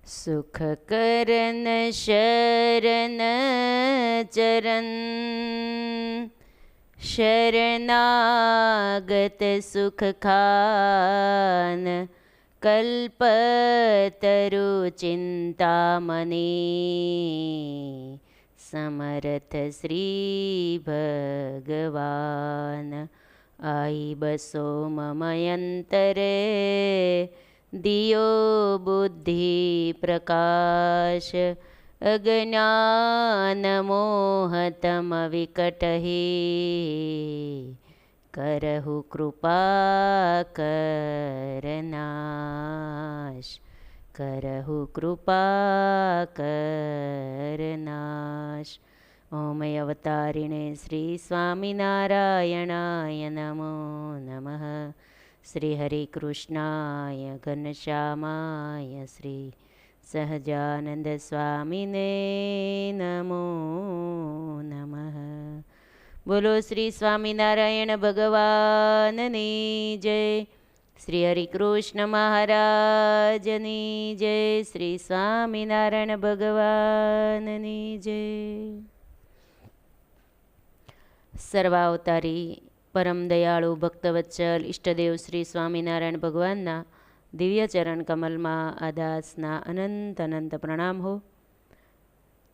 સુખ કરન શરણ ચરણ શરણાગત સુખ ખાન કલ્પતરુ ચિંતામણી સમર્થ શ્રી ભગવાન આઈ બસો મમયંતરે દિયો બુદ્ધિ પ્રકાશ અજ્ઞાન મોહતમ વિકટહી કરહુ કૃપા કરનાશ કરહુ કૃપા કરનાશ ઓમ અવતારિણે શ્રી સ્વામિનારાયણાય નમો નમઃ શ્રી હરિકૃષ્ણાય ઘનશ્યામાય શ્રી સહજાનંદ સ્વામિને નમો નમઃ. બોલો શ્રી સ્વામિનારાયણ ભગવાનની જય. શ્રી હરિકૃષ્ણ મહારાજની જય. શ્રી સ્વામિનારાયણ ભગવાનની જય. સર્વાવતારી પરમ દયાળુ ભક્તવત્સલ ઈષ્ટદેવ શ્રી સ્વામિનારાયણ ભગવાનના દિવ્ય ચરણ કમલમાં આ દાસના અનંત અનંત પ્રણામ હો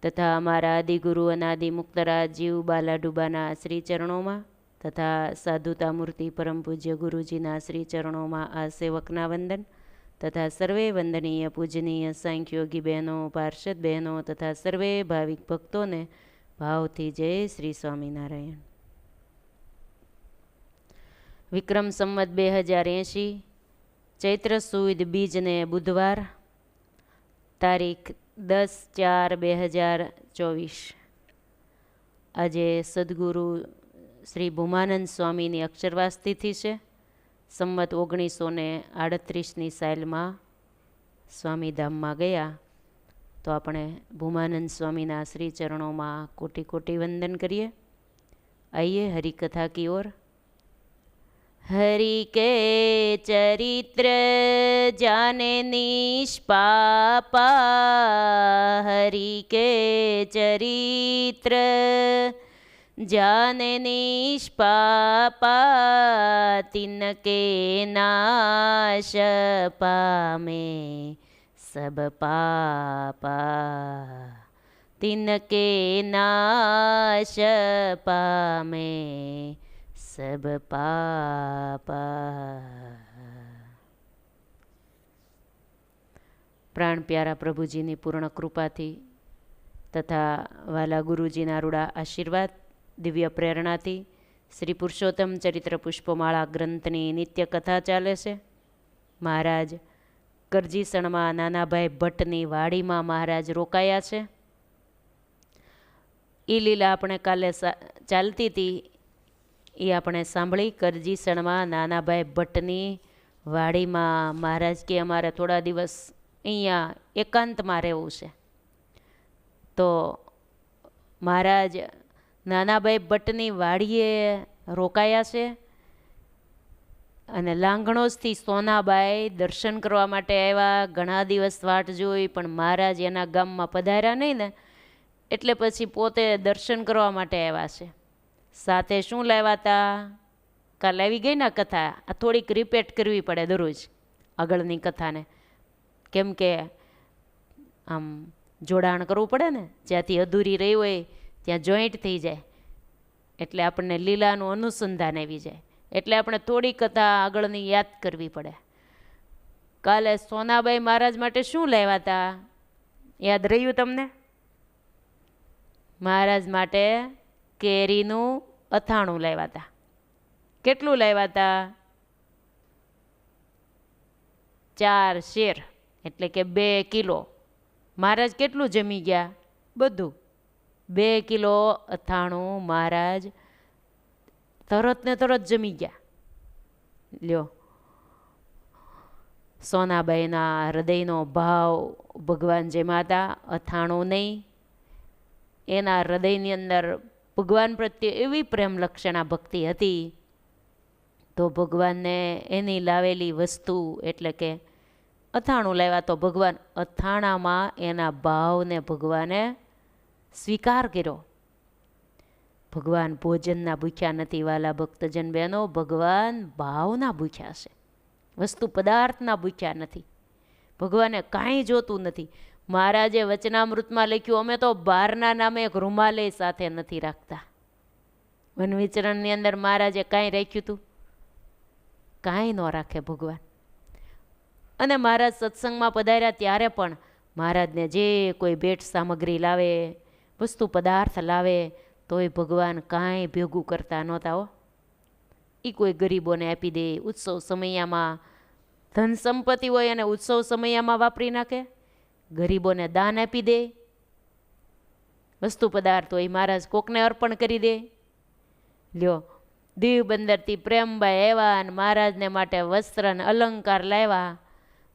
તથા અમારા આદિગુરુ અનાદિ મુક્તરાજ જીવ બાલાડુબાના શ્રી ચરણોમાં તથા સાધુતા મૂર્તિ પરમ પૂજ્ય ગુરુજીના શ્રી ચરણોમાં આ સેવકના વંદન તથા સર્વે વંદનીય પૂજનીય સાંખ્યોગી બહેનો પાર્ષદ બહેનો તથા સર્વે ભાવિક ભક્તોને ભાવથી જય શ્રી સ્વામિનારાયણ. વિક્રમ સંવત 2080 ચૈત્ર સુદ બીજને બુધવાર તારીખ 10/4/2024. આજે સદગુરુ શ્રી ભૂમાનંદ સ્વામીની અક્ષરવાસ તિથિ છે. સંવત 1938ની સાલમાં સ્વામીધામમાં ગયા તો આપણે ભૂમાનંદ સ્વામીના શ્રી ચરણોમાં કોટી કોટી વંદન કરીએ. આइए હરિકથા કી ઓર. हरि के चरित्र जाने निष्पापा, हरि के चरित्र जाने निष्पापा, तिनके नाश पामे सब पापा, तिनके नाश पामे સબ પાપા. પ્રાણ પ્યારા પ્રભુજીની પૂર્ણ કૃપાથી તથા વાલા ગુરુજીના રૂડા આશીર્વાદ દિવ્ય પ્રેરણાથી શ્રી પુરુષોત્તમ ચરિત્ર પુષ્પમાળા ગ્રંથની નિત્ય કથા ચાલે છે. મહારાજ કરજીસણમાં નાનાભાઈ ભટ્ટની વાડીમાં મહારાજ રોકાયા છે. એ લીલા આપણે કાલે ચાલતી હતી એ આપણે સાંભળી. કરજીસણમાં નાનાભાઈ ભટ્ટની વાડીમાં મહારાજ કે અમારે થોડા દિવસ અહીંયા એકાંતમાં રહેવું છે. તો મહારાજ નાનાભાઈ ભટ્ટની વાડીએ રોકાયા છે અને લાંગણોજથી સોનાબાઈ દર્શન કરવા માટે આવ્યા. ઘણા દિવસ વાટ જોઈ પણ મહારાજ એના ગામમાં પધાર્યા નહીં ને એટલે પછી પોતે દર્શન કરવા માટે આવ્યા છે. સાથે શું લાવ્યા હતા કાલ આવી ગઈ ને કથા. આ થોડીક રિપીટ કરવી પડે દરરોજ આગળની કથાને, કેમ કે આમ જોડાણ કરવું પડે ને. જ્યાંથી અધૂરી રહી હોય ત્યાં જોઈન્ટ થઈ જાય એટલે આપણને લીલાનું અનુસંધાન આવી જાય. એટલે આપણે થોડી કથા આગળની યાદ કરવી પડે. કાલે સોનાબાઈ મહારાજ માટે શું લાવ્યા હતા યાદ રહ્યું તમને? મહારાજ માટે કેરીનું અથાણું લાવ્યા હતા. કેટલું લાવ્યા હતા? 4 શેર એટલે કે 2 કિલો. મહારાજ કેટલું જમી ગયા? બધું. 2 કિલો અથાણું મહારાજ તરત ને તરત જમી ગયા. લ્યો, સોનાબાઈના હૃદયનો ભાવ ભગવાન જેમાં હતા, અથાણું નહીં. એના હૃદયની અંદર ભગવાન પ્રત્યે એવી પ્રેમ લક્ષણા ભક્તિ હતી તો ભગવાનને એની લાવેલી વસ્તુ એટલે કે અથાણું લાવ્યા તો ભગવાન અથાણામાં એના ભાવને ભગવાને સ્વીકાર કર્યો. ભગવાન ભોજનના ભૂખ્યા નથી વાલા ભક્તજન બહેનો, ભગવાન ભાવના ભૂખ્યા છે, વસ્તુ પદાર્થના ભૂખ્યા નથી. ભગવાને કાંઈ જોતું નથી. મહારાજે વચનામૃતમાં લખ્યું, અમે તો બહારના નામે એક રૂમાલે સાથે નથી રાખતા. વન વિચરણની અંદર મહારાજે કાંઈ રાખ્યું હતું? કાંઈ ન રાખે ભગવાન. અને મહારાજ સત્સંગમાં પધાર્યા ત્યારે પણ મહારાજને જે કોઈ ભેટ સામગ્રી લાવે, વસ્તુ પદાર્થ લાવે, તોય ભગવાન કાંઈ ભેગું કરતા નહોતા હો. એ કોઈ ગરીબોને આપી દે, ઉત્સવ સમયમાં ધન સંપત્તિ હોય અને ઉત્સવ સમયમાં વાપરી નાખે, ગરીબોને દાન આપી દે, વસ્તુ પદાર્થ હોય મહારાજ કોકને અર્પણ કરી દે. લ્યો, દીવ બંદરથી પ્રેમભાઈ આવ્યા અને મહારાજને માટે વસ્ત્ર અને અલંકાર લાવ્યા.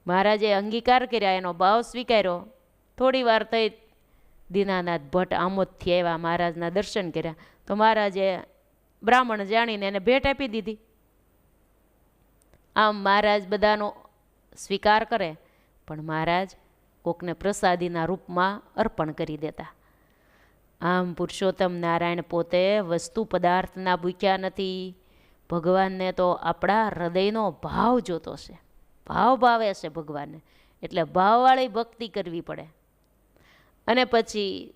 મહારાજે અંગીકાર કર્યા, એનો ભાવ સ્વીકાર્યો. થોડી વાર થઈ દીનાનાથ ભટ્ટ આમોદથી આવ્યા, મહારાજના દર્શન કર્યા તો મહારાજે બ્રાહ્મણ જાણીને એને ભેટ આપી દીધી. આમ મહારાજ બધાનો સ્વીકાર કરે, પણ મહારાજ કોકને પ્રસાદીના રૂપમાં અર્પણ કરી દેતા. આમ પુરુષોત્તમ નારાયણ પોતે વસ્તુ પદાર્થના ભૂખ્યા નથી. ભગવાનને તો આપણા હૃદયનો ભાવ જોતો છે, ભાવ ભાવે છે ભગવાનને, એટલે ભાવવાળી ભક્તિ કરવી પડે. અને પછી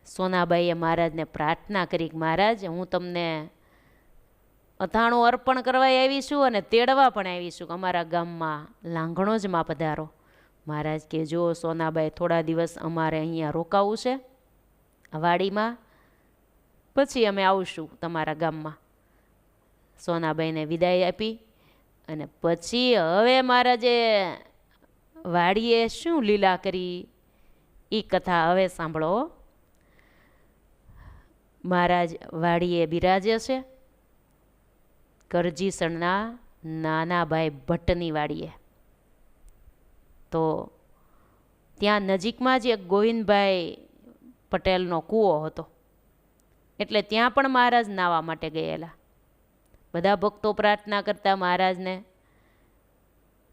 સોનાબાઈએ મહારાજને પ્રાર્થના કરી કે મહારાજ, હું તમને અથાણું અર્પણ કરવા આવી છું અને તેડવા પણ આવી છું, અમારા ગામમાં લાંઘણોજમાં પધારો. મહારાજ કે જો સોનાબાઈ, થોડા દિવસ અમારે અહીંયા રોકાવું છે વાડીમાં, પછી અમે આવશું તમારા ગામમાં. સોનાબાઈને વિદાય આપી અને પછી હવે મહારાજે વાડીએ શું લીલા કરી એ કથા હવે સાંભળો. મહારાજ વાડીએ બિરાજે છે કરજીસણના નાના ભાઈ ભટ્ટની વાડીએ. તો ત્યાં નજીકમાં જ એક ગોવિંદભાઈ પટેલનો કૂવો હતો, એટલે ત્યાં પણ મહારાજ નાહવા માટે ગયેલા. બધા ભક્તો પ્રાર્થના કરતા મહારાજને,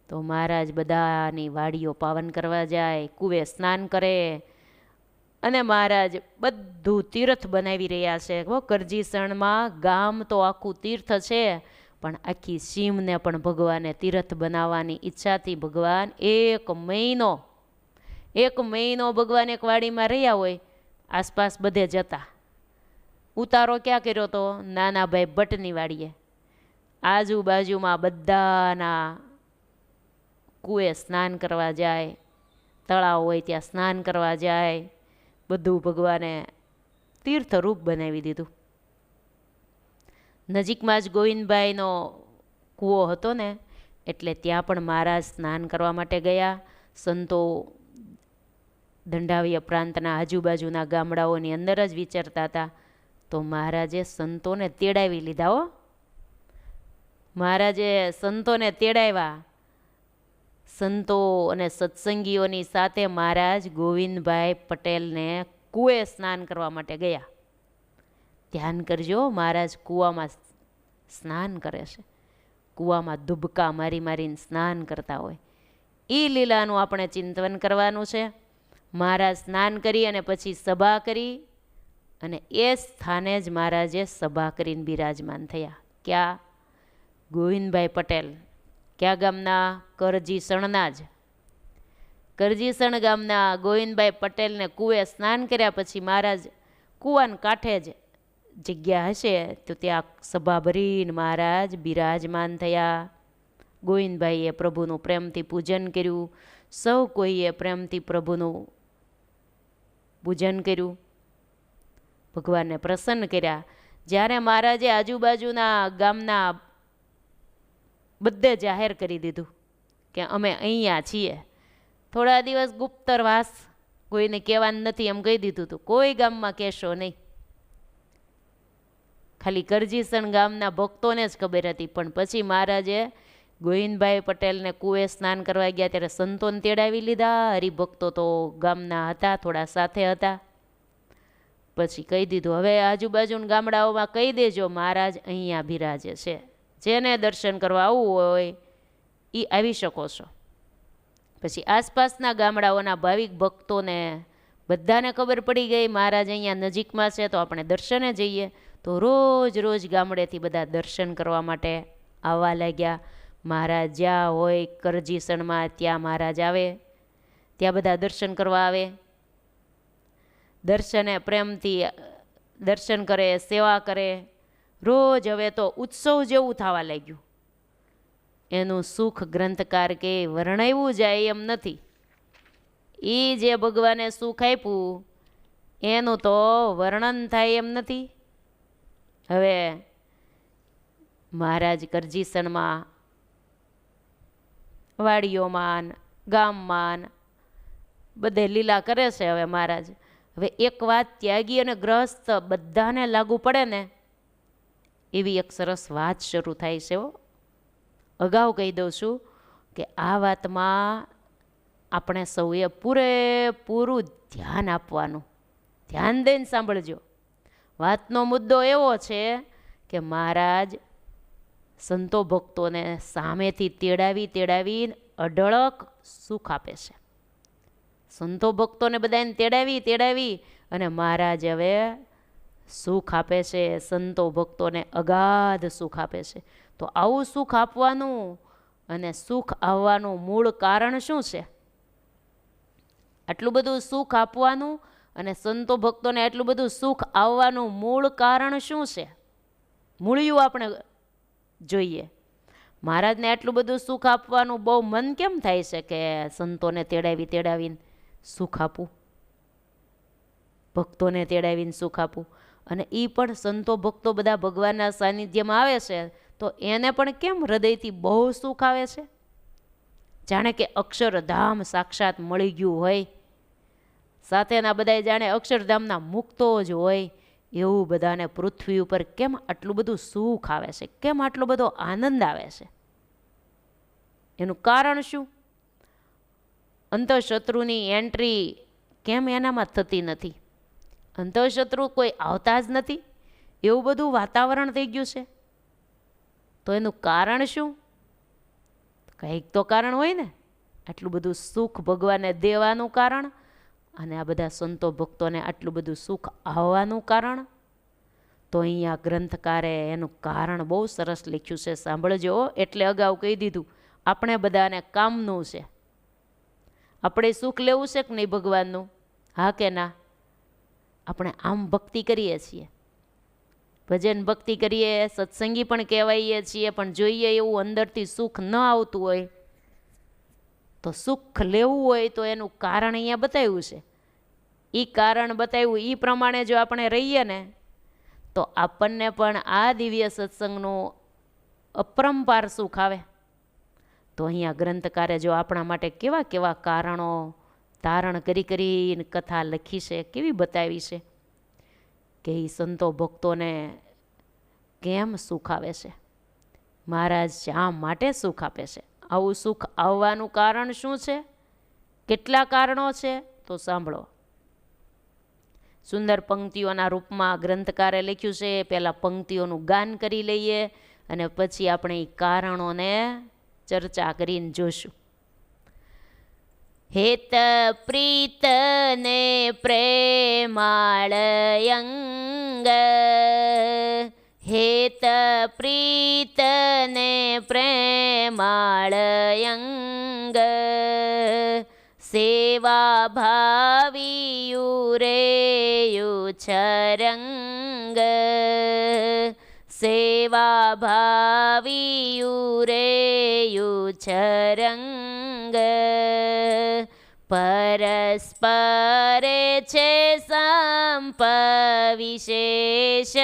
તો મહારાજ બધાની વાડીઓ પાવન કરવા જાય, કૂવે સ્નાન કરે. અને મહારાજ બધું તીર્થ બનાવી રહ્યા છે. કરજીસણમાં ગામ તો આખું તીર્થ છે, પણ આખી સીમને પણ ભગવાને તીર્થ બનાવવાની ઈચ્છાથી ભગવાન એક મહિનો ભગવાન એક વાડીમાં રહ્યા હોય, આસપાસ બધે જતા. ઉતારો ક્યાં કર્યો તો? નાના ભાઈ ભટ્ટની વાડીએ. આજુબાજુમાં બધાના કૂએ સ્નાન કરવા જાય, તળાવ હોય ત્યાં સ્નાન કરવા જાય, બધું ભગવાને તીર્થરૂપ બનાવી દીધું. નજીકમાં જ ગોવિંદભાઈનો કૂવો હતો ને, એટલે ત્યાં પણ મહારાજ સ્નાન કરવા માટે ગયા. સંતો દંડાવીય પ્રાંતના આજુબાજુના ગામડાઓની અંદર જ વિચરતા હતા, તો મહારાજે સંતોને તેડાવી લીધા હો. મહારાજે સંતોને તેડાવ્યા. સંતો અને સત્સંગીઓની સાથે મહારાજ ગોવિંદભાઈ પટેલને કૂએ સ્નાન કરવા માટે ગયા. ધ્યાન કરજો, મહારાજ કૂવામાં સ્નાન કરે છે, કૂવામાં દુબકા મારી મારીને સ્નાન કરતા હોય. એ લીલાનું આપણે ચિંતન કરવાનું છે. મહારાજ સ્નાન કરી અને પછી સભા કરી, અને એ સ્થાને જ મહારાજે સભા કરીને બિરાજમાન થયા. ક્યાં? ગોવિંદભાઈ પટેલ. ક્યાં ગામના? કરજીસણના જ. કરજીસણ ગામના ગોવિંદભાઈ પટેલને કૂએ સ્નાન કર્યા પછી મહારાજ કૂવાને કાંઠે જ જગ્યા હશે તો ત્યાં સભા ભરીને મહારાજ બિરાજમાન થયા. ગોવિંદભાઈએ પ્રભુનું પ્રેમથી પૂજન કર્યું. સૌ કોઈએ પ્રેમથી પ્રભુનું પૂજન કર્યું, ભગવાનને પ્રસન્ન કર્યા. જ્યારે મહારાજે આજુબાજુના ગામના બધે જાહેર કરી દીધું કે અમે અહીંયા છીએ, થોડા દિવસ ગુપ્તરવાસ, કોઈને કહેવાનું નથી એમ કહી દીધું હતું. કોઈ ગામમાં કહેશો નહીં, ખાલી કરજીસણ ગામના ભક્તોને જ ખબર હતી. પણ પછી મહારાજે ગોવિંદભાઈ પટેલને કૂએ સ્નાન કરવા ગયા ત્યારે સંતોને તેડાવી લીધા. હરિભક્તો તો ગામના હતા, થોડા સાથે હતા. પછી કહી દીધું, હવે આજુબાજુના ગામડાઓમાં કહી દેજો મહારાજ અહીંયા બિરાજે છે, જેને દર્શન કરવા આવવું હોય એ આવી શકો છો. પછી આસપાસના ગામડાઓના ભાવિક ભક્તોને બધાને ખબર પડી ગઈ મહારાજ અહીંયા નજીકમાં છે, તો આપણે દર્શને જઈએ. તો રોજ રોજ ગામડેથી બધા દર્શન કરવા માટે આવવા લાગ્યા. મહારાજ જ્યાં હોય કરજીસણમાં ત્યાં મહારાજ આવે, ત્યાં બધા દર્શન કરવા આવે. દર્શને પ્રેમથી દર્શન કરે, સેવા કરે. રોજ હવે તો ઉત્સવ જેવું થવા લાગ્યું. એનું સુખ ગ્રંથકાર કે વર્ણવ્યું જાય એમ નથી. એ જે ભગવાને સુખ આપ્યું એનું તો વર્ણન થાય એમ નથી. હવે મહારાજ કરજીસણમાં, વાડીઓમાં, ગામમાં બધે લીલા કરે છે. હવે મહારાજ, હવે એક વાત ત્યાગી અને ગ્રહસ્થ બધાને લાગુ પડે ને એવી એક સરસ વાત શરૂ થાય છે. અગાઉ કહી દઉં છું કે આ વાતમાં આપણે સૌએ પૂરેપૂરું ધ્યાન આપવાનું. ધ્યાન દઈને સાંભળજો. વાતનો મુદ્દો એવો છે કે મહારાજ સંતો ભક્તોને સામેથી તેડાવીને અઢળક સુખ આપે છે. સંતો ભક્તોને બધાને તેડાવી અને મહારાજ હવે સુખ આપે છે. સંતો ભક્તોને અગાધ સુખ આપે છે. તો આવું સુખ આપવાનું અને સુખ આવવાનું મૂળ કારણ શું છે? આટલું બધું સુખ આપવાનું અને સંતો ભક્તોને આટલું બધું સુખ આવવાનું મૂળ કારણ શું છે? મૂળિયું આપણે જોઈએ. મહારાજને આટલું બધું સુખ આપવાનું બહુ મન કેમ થાય છે કે સંતોને તેડાવીને સુખ આપવું, ભક્તોને તેડાવીને સુખ આપવું? અને એ પણ સંતો ભક્તો બધા ભગવાનના સાનિધ્યમાં આવે છે તો એને પણ કેમ હૃદયથી બહુ સુખ આવે છે? જાણે કે અક્ષરધામ સાક્ષાત મળી ગયું હોય. સાથેના બધા જાણે અક્ષરધામના મુક્તો જ હોય એવું બધાને પૃથ્વી ઉપર કેમ આટલું બધું સુખ આવે છે? કેમ આટલો બધો આનંદ આવે છે? એનું કારણ શું? અંતઃશત્રુની એન્ટ્રી કેમ એનામાં થતી નથી? અંતઃશત્રુ કોઈ આવતા જ નથી એવું બધું વાતાવરણ થઈ ગયું છે. તો એનું કારણ શું? કંઈક તો કારણ હોય ને. આટલું બધું સુખ ભગવાને દેવાનું કારણ અને આ બધા સંતો ભક્તોને આટલું બધું સુખ આવવાનું કારણ. તો અહીંયા ગ્રંથકારે એનું કારણ બહુ સરસ લખ્યું છે, સાંભળજો. એટલે અગાઉ કહી દીધું, આપણે બધાને કામનું છે. આપણે સુખ લેવું છે કે નહીં ભગવાનનું? હા કે ના? આપણે આમ ભક્તિ કરીએ છીએ, ભજન ભક્તિ કરીએ, સત્સંગી પણ કહેવાઈએ છીએ, પણ જોઈએ એવું અંદરથી સુખ ન આવતું હોય તો સુખ લેવું હોય તો એનું કારણ અહીંયા બતાવ્યું છે. એ કારણ બતાવ્યું એ પ્રમાણે જો આપણે રહીએ ને તો આપણને પણ આ દિવ્ય સત્સંગનું અપરંપાર સુખ આવે. તો અહીંયા ગ્રંથકારે જો આપણા માટે કેવા કેવા કારણો તારણ કરીને કથા લખી છે, કેવી બતાવી છે કે એ સંતો ભક્તોને કેમ સુખ આવે છે, મહારાજ શા માટે સુખ આપે છે, આવું સુખ આવવાનું કારણ શું છે, કેટલા કારણો છે, તો સાંભળો. સુંદર પંક્તિઓના રૂપમાં ગ્રંથકારે લખ્યું છે. પહેલાં પંક્તિઓનું ગાન કરી લઈએ અને પછી આપણે એ કારણોને ચર્ચા કરીને જોશું. હેત પ્રીત ને પ્રેમાળયંગ, હેત પ્રીત ને પ્રેમાળયંગ, સેવા ભાવિયુરેયુ છરંગ, સેવા ભાવિયુરેયુ છરંગ, પરસ્પરે છે સંપ વિશેષ,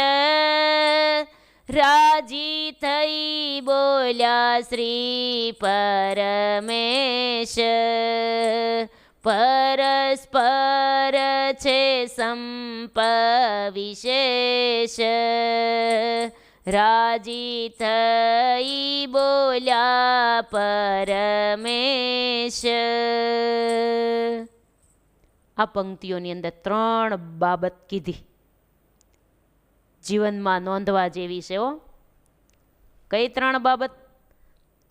રાજી થઈ બોલ્યા શ્રી પરમેશ, પરસ્પર છે સંપ વિશેષ, રાજી થઈ બોલ્યા પરમેશ. આ પંક્તિઓની અંદર 3 બાબત કીધી, જીવનમાં નોંધવા જેવી છે. કઈ 3 બાબત?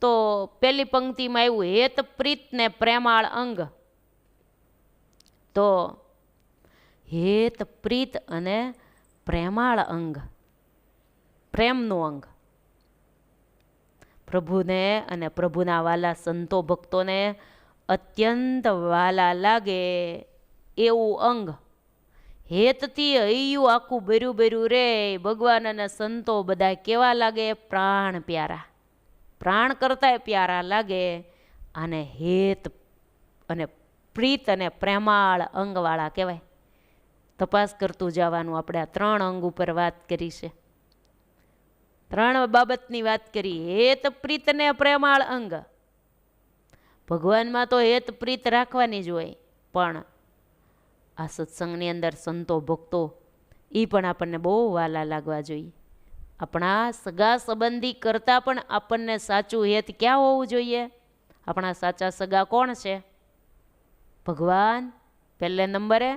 તો પહેલી પંક્તિમાં આવ્યું હેત પ્રીત ને પ્રેમાળ અંગ. તો હેત પ્રીત અને પ્રેમાળ અંગ, પ્રેમનું અંગ. પ્રભુને અને પ્રભુના વાલા સંતો ભક્તોને અત્યંત વાલા લાગે એવું અંગ. હેતથી હૈયું આખું બેર્યું બેર્યું રે. ભગવાન અને સંતો બધા કેવા લાગે? પ્રાણ પ્યારા, પ્રાણ કરતાંય પ્યારા લાગે. અને હેત અને પ્રીત અને પ્રેમાળ અંગવાળા કહેવાય. તપાસ કરતું જવાનું. આપણે આ 3 અંગ ઉપર વાત કરી છે, 3 બાબતની વાત કરી. હેત પ્રીત ને પ્રેમાળ અંગ. ભગવાનમાં તો હેત પ્રીત રાખવાની જ હોય, પણ આ સત્સંગની અંદર સંતો ભક્તો એ પણ આપણને બહુ વાલા લાગવા જોઈએ. આપણા સગા સંબંધી કરતાં પણ આપણને સાચું હેત ક્યાં હોવું જોઈએ? આપણા સાચા સગા કોણ છે? ભગવાન પહેલે નંબરે,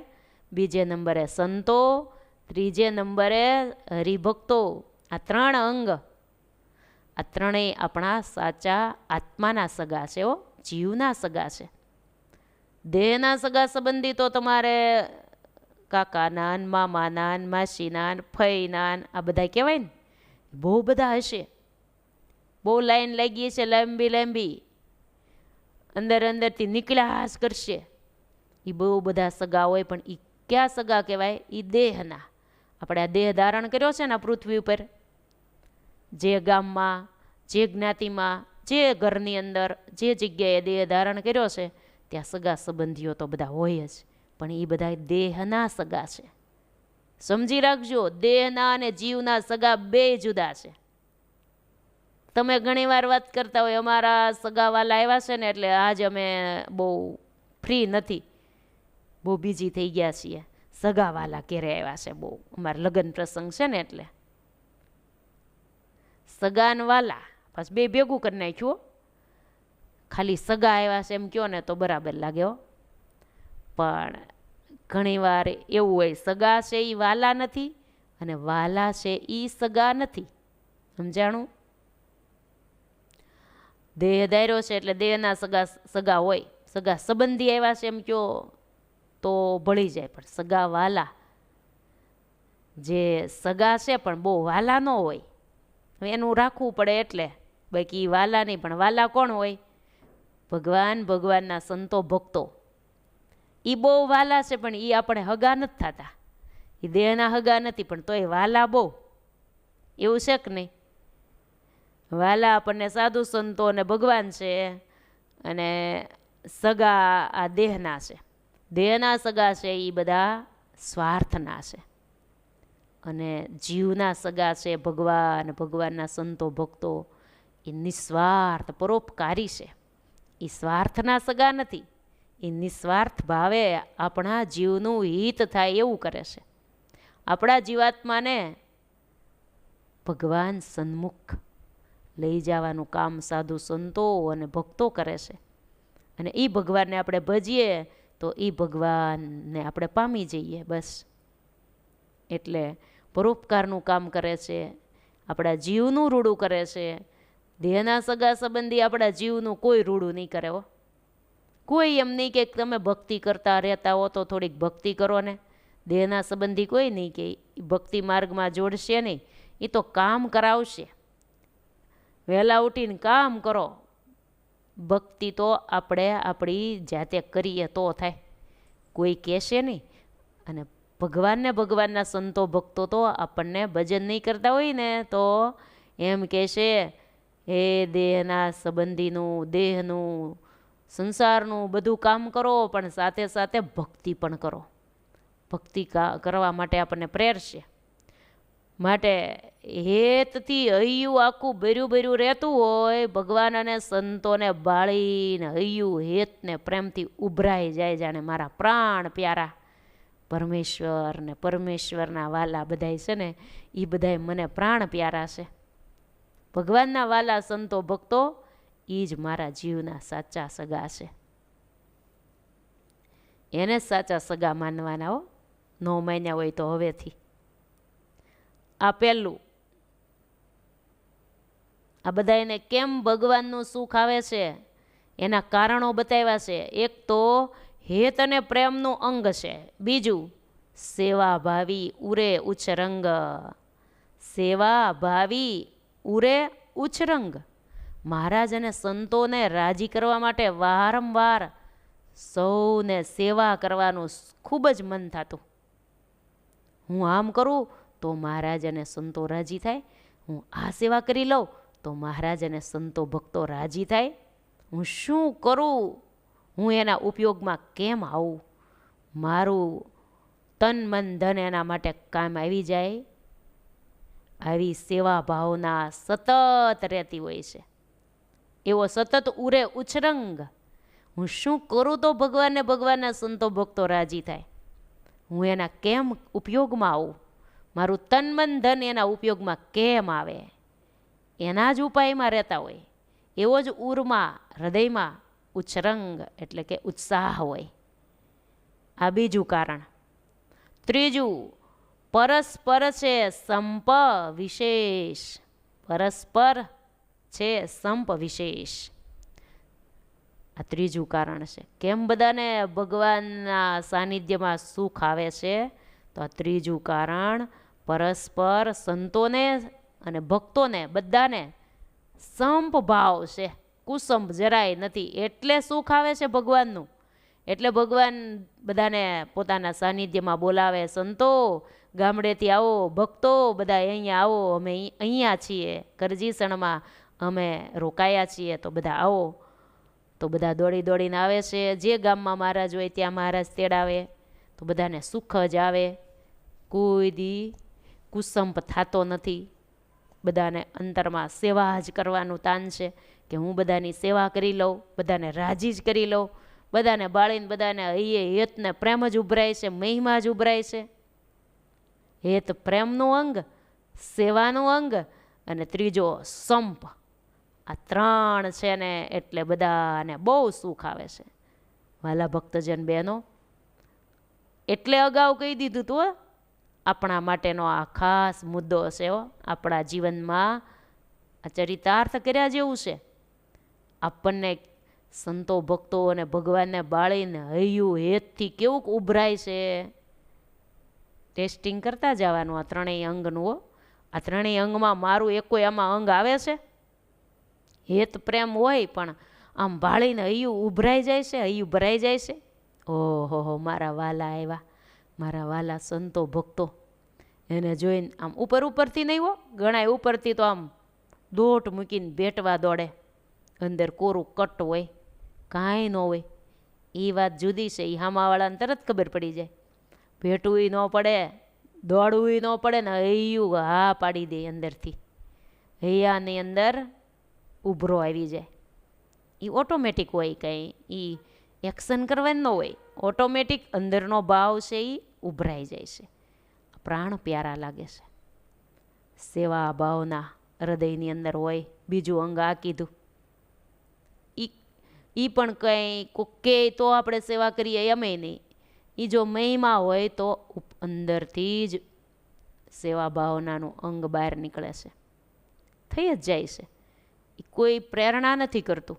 બીજે નંબરે સંતો, ત્રીજે નંબરે હરિભક્તો. આ 3 અંગ, આ 3 આપણા સાચા આત્માના સગા છે, જીવના સગા છે. દેહના સગા સંબંધી તો તમારે કાકા નાન, મામા નાન, માસી નાન, ફઈ નાન, આ બધા કહેવાય ને, બહુ બધા હશે. બહુ લાઈન લાગી છે, લાંબી લાંબી, અંદર અંદરથી નીકળ્યા જ કરશે. એ બહુ બધા સગા હોય, પણ એ ક્યાં સગા કહેવાય? એ દેહના. આપણે આ દેહ ધારણ કર્યો છે ને આ પૃથ્વી ઉપર, જે ગામમાં, જે જ્ઞાતિમાં, જે ઘરની અંદર, જે જગ્યાએ દેહ ધારણ કર્યો છે ત્યાં સગા સંબંધીઓ તો બધા હોય જ, પણ એ બધા દેહના સગા છે. સમજી રાખજો, દેહના અને જીવના સગા બે જુદા છે. તમે ઘણીવાર વાત કરતા હોય અમારા સગાવાલા આવ્યા છે ને એટલે આજ અમે બહુ ફ્રી નથી, બહુ બીજી થઈ ગયા છીએ. સગાવાલા ક્યારે આવ્યા છે? બહુ અમારા લગ્ન પ્રસંગ છે ને એટલે સગાન વાલા બસ બે ભેગું કરી નાખ્યું. ખાલી સગા આવ્યા છે એમ કહો ને તો બરાબર લાગે હો, પણ ઘણીવાર એવું હોય સગા છે એ વાલા નથી અને વાલા છે એ સગા નથી. સમજાણું? દેહ દાયરો છે એટલે દેહના સગા હોય. સગા સંબંધી આવ્યા છે એમ કહો તો ભળી જાય, પણ સગા વાલા, જે સગા છે પણ બહુ વાલા ન હોય એનું રાખવું પડે. એટલે બાકી વાલા નહીં, પણ વાલા કોણ હોય? ભગવાન, ભગવાનના સંતો ભક્તો. એ બહુ વાલા છે પણ એ આપણે હગા નથી થતા. એ દેહના હગા નથી પણ તોય વાલા બહુ. એવું છે કે નહીં? વાલા આપણને સાધુ સંતો અને ભગવાન છે, અને સગા આ દેહના છે. દેહના સગા છે એ બધા સ્વાર્થના છે, અને જીવના સગા છે ભગવાન, ભગવાનના સંતો ભક્તો એ નિસ્વાર્થ પરોપકારી છે. એ સ્વાર્થના સગા નથી, એ નિસ્વાર્થ ભાવે આપણા જીવનું હિત થાય એવું કરે છે. આપણા જીવાત્માને ભગવાન સન્મુખ લઈ જવાનું કામ સાધુ સંતો અને ભક્તો કરે છે. અને એ ભગવાનને આપણે ભજીએ તો એ ભગવાનને આપણે પામી જઈએ બસ. એટલે પરોપકારનું કામ કરે છે, આપણા જીવનું રૂડું કરે છે. દેહના સગા સંબંધી આપણા જીવનું કોઈ રૂડું નહીં કરે હો. કોઈ એમ નહીં કે તમે ભક્તિ કરતા રહેતા હો તો થોડીક ભક્તિ કરો ને. દેહના સંબંધી કોઈ નહીં કે ભક્તિ માર્ગમાં જોડશે નહીં, એ તો કામ કરાવશે. વહેલા ઉઠીને કામ કરો. ભક્તિ તો આપણે આપણી જાતે કરીએ તો થાય, કોઈ કહેશે નહીં. અને ભગવાનને, ભગવાનના સંતો ભક્તો તો આપણને ભજન નહીં કરતા હોય ને તો એમ કહેશે, એ દેહના સંબંધીનું, દેહનું, સંસારનું બધું કામ કરો પણ સાથે સાથે ભક્તિ પણ કરો. ભક્તિ કરવા માટે આપણને પ્રેરશે. માટે હેતથી હૈયું આખું ભર્યું ભર્યું રહેતું હોય, ભગવાન અને સંતોને બાળીને હૈયું હેતને પ્રેમથી ઉભરાઈ જાય, જાણે મારા પ્રાણ પ્યારા પરમેશ્વર ને પરમેશ્વરના વાલા બધાય છે ને એ બધાય મને પ્રાણ પ્યારા છે. ભગવાનના વાલા સંતો ભક્તો એ જ મારા જીવના સાચા સગા છે. એને જ સાચા સગા માનવાના હો, ન માન્યા હોય તો હવેથી. આ પહેલું. આ બધાને કેમ ભગવાનનું સુખ આવે છે એના કારણો બતાવ્યા છે. એક તો હેત અને પ્રેમનું અંગ છે. બીજું સેવાભાવી ઉરે ઉચ્ચરંગ. સેવાભાવી ઉરે ઉચ્ચરંગ. મહારાજ અને સંતોને રાજી કરવા માટે વારંવાર સૌને સેવા કરવાનું ખૂબ જ મન થતું. હું આમ કરું તો મહારાજ અને સંતો રાજી થાય, હું આ સેવા કરી લઉં તો મહારાજ અને સંતો ભક્તો રાજી થાય. હું શું કરું, હું એના ઉપયોગમાં કેમ આવું, મારું તન મન ધન એના માટે કામ આવી જાય. આવી સેવા ભાવના સતત રહેતી હોય છે. એવો સતત ઉરે ઉચ્ચરંગ. હું શું કરું તો ભગવાનને ભગવાનના સંતો ભક્તો રાજી થાય, હું એના કેમ ઉપયોગમાં આવું, મારું તન મન ધન એના ઉપયોગમાં કેમ આવે, એના જ ઉપાયમાં રહેતા હોય. એવો જ ઉરમાં હૃદયમાં ઉચ્ચરંગ એટલે કે ઉત્સાહ હોય. આ બીજું કારણ. ત્રીજું પરસ્પર છે સંપ વિશેષ. પરસ્પર છે સંપ વિશેષ. આ ત્રીજું કારણ છે. કેમ બધાને ભગવાનના સાનિધ્યમાં સુખ આવે છે, તો આ ત્રીજું કારણ પરસ્પર સંતોને અને ભક્તોને બધાને સંપ ભાવ છે, કુસંપ જરાય નથી, એટલે સુખ આવે છે ભગવાનનું. એટલે ભગવાન બધાને પોતાના સાનિધ્યમાં બોલાવે, સંતો ગામડેથી આવો, ભક્તો બધા અહીંયા આવો, અમે અહીંયા છીએ કરજીસણમાં અમે રોકાયા છીએ, તો બધા આવો. તો બધા દોડી દોડીને આવે છે. જે ગામમાં મહારાજ હોય ત્યાં મહારાજ તેડાવે, તો બધાને સુખ જ આવે. કોઈ દી કુસંપ થતો નથી. બધાને અંતરમાં સેવા જ કરવાનું તાન છે કે હું બધાની સેવા કરી લઉં, બધાને રાજી જ કરી લઉં. બધાને બાળીને બધાને હૈયે હેતને પ્રેમ જ ઉભરાય છે, મહિમા જ ઉભરાય છે. હેત પ્રેમનું અંગ, સેવાનું અંગ અને ત્રીજો સંપ. આ ત્રણ છે ને એટલે બધાને બહુ સુખ આવે છે. વાલા ભક્તજન બહેનો, એટલે અગાઉ કહી દીધું તું, આપણા માટેનો આ ખાસ મુદ્દો છે. આપણા જીવનમાં આ ચરિતાર્થ કર્યા જેવું છે. આપણને સંતો ભક્તો અને ભગવાનને બાળીને હૈયું હેતથી કેવું ઉભરાય છે. ટેસ્ટિંગ કરતા જવાનું આ ત્રણેય અંગનું. આ ત્રણેય અંગમાં મારું એક કોઈ આમાં અંગ આવે છે? હેત પ્રેમ હોય પણ આમ ભાળીને હૈયું ઉભરાઈ જાય છે, હૈયું ભરાઈ જાય છે. ઓહો, મારા વાલા આવ્યા, મારા વાલા સંતો ભક્તો. એને જોઈને આમ ઉપરથી નહીં હો, ઘણા ઉપરથી તો આમ દોટ મૂકીને ભેટવા દોડે, અંદર કોરું કટ હોય, કાંઈ ન હોય. એ વાત જુદી છે, એ હામાવાળાને તરત ખબર પડી જાય. ભેટવું ન પડે, દોડવું ન પડે ને હૈયું હા પાડી દે અંદરથી. હૈયાની અંદર ઉભરો આવી જાય. એ ઓટોમેટિક હોય, કંઈ એ એક્શન કરવાનું ન હોય, ઓટોમેટિક અંદરનો ભાવ છે એ ઉભરાઈ જાય છે. પ્રાણ પ્યારા લાગે છે. સેવા ભાવના હૃદયની અંદર હોય. બીજું અંગ આ કીધું. એ પણ કંઈ કે તો આપણે સેવા કરીએ એમે નહીં. એ જો મહિમા હોય તો અંદરથી જ સેવા ભાવનાનું અંગ બહાર નીકળે છે, થઈ જ જાય છે. એ કોઈ પ્રેરણા નથી કરતું.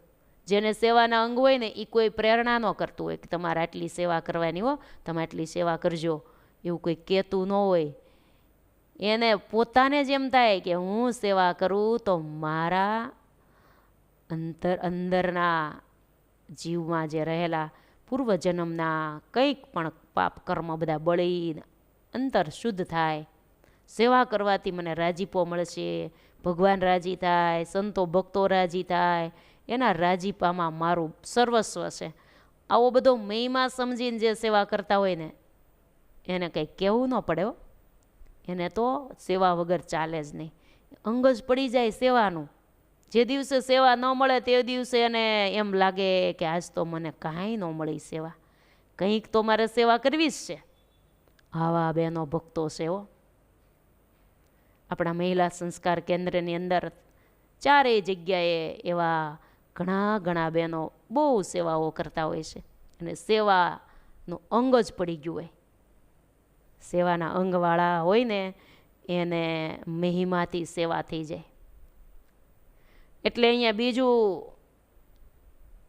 જેને સેવાના અંગ હોય ને એ કોઈ પ્રેરણા ન કરતું હોય કે તમારે આટલી સેવા કરવાની હો, તમે આટલી સેવા કરજો, એવું કોઈ કહેતું ન હોય. એને પોતાને જ એમ થાય કે હું સેવા કરું તો મારા અંદરના જીવમાં જે રહેલા પૂર્વજન્મના કંઈક પણ પાપ કર્મ બધા બળીને અંતર શુદ્ધ થાય. સેવા કરવાથી મને રાજીપો મળશે, ભગવાન રાજી થાય, સંતો ભક્તો રાજી થાય, એના રાજીપામાં મારું સર્વસ્વ છે. આવો બધો મહિમા સમજીને જે સેવા કરતા હોય ને એને કંઈ કહેવું ન પડે હો. એને તો સેવા વગર ચાલે જ નહીં. અંગ જ પડી જાય સેવાનું. જે દિવસે સેવા ન મળે તે દિવસે એને એમ લાગે કે આજ તો મને કાંઈ ન મળી સેવા, કંઈક તો મારે સેવા કરવી જ છે. આવા બહેનો ભક્તો છે હો. આપણા મહિલા સંસ્કાર કેન્દ્રની અંદર ચારેય જગ્યાએ એવા ઘણા બહેનો બહુ સેવાઓ કરતા હોય છે. અને સેવાનું અંગ જ પડી ગયું હોય. સેવાના અંગવાળા હોય ને એને મહિમાથી સેવા થઈ જાય. એટલે અહીંયા બીજું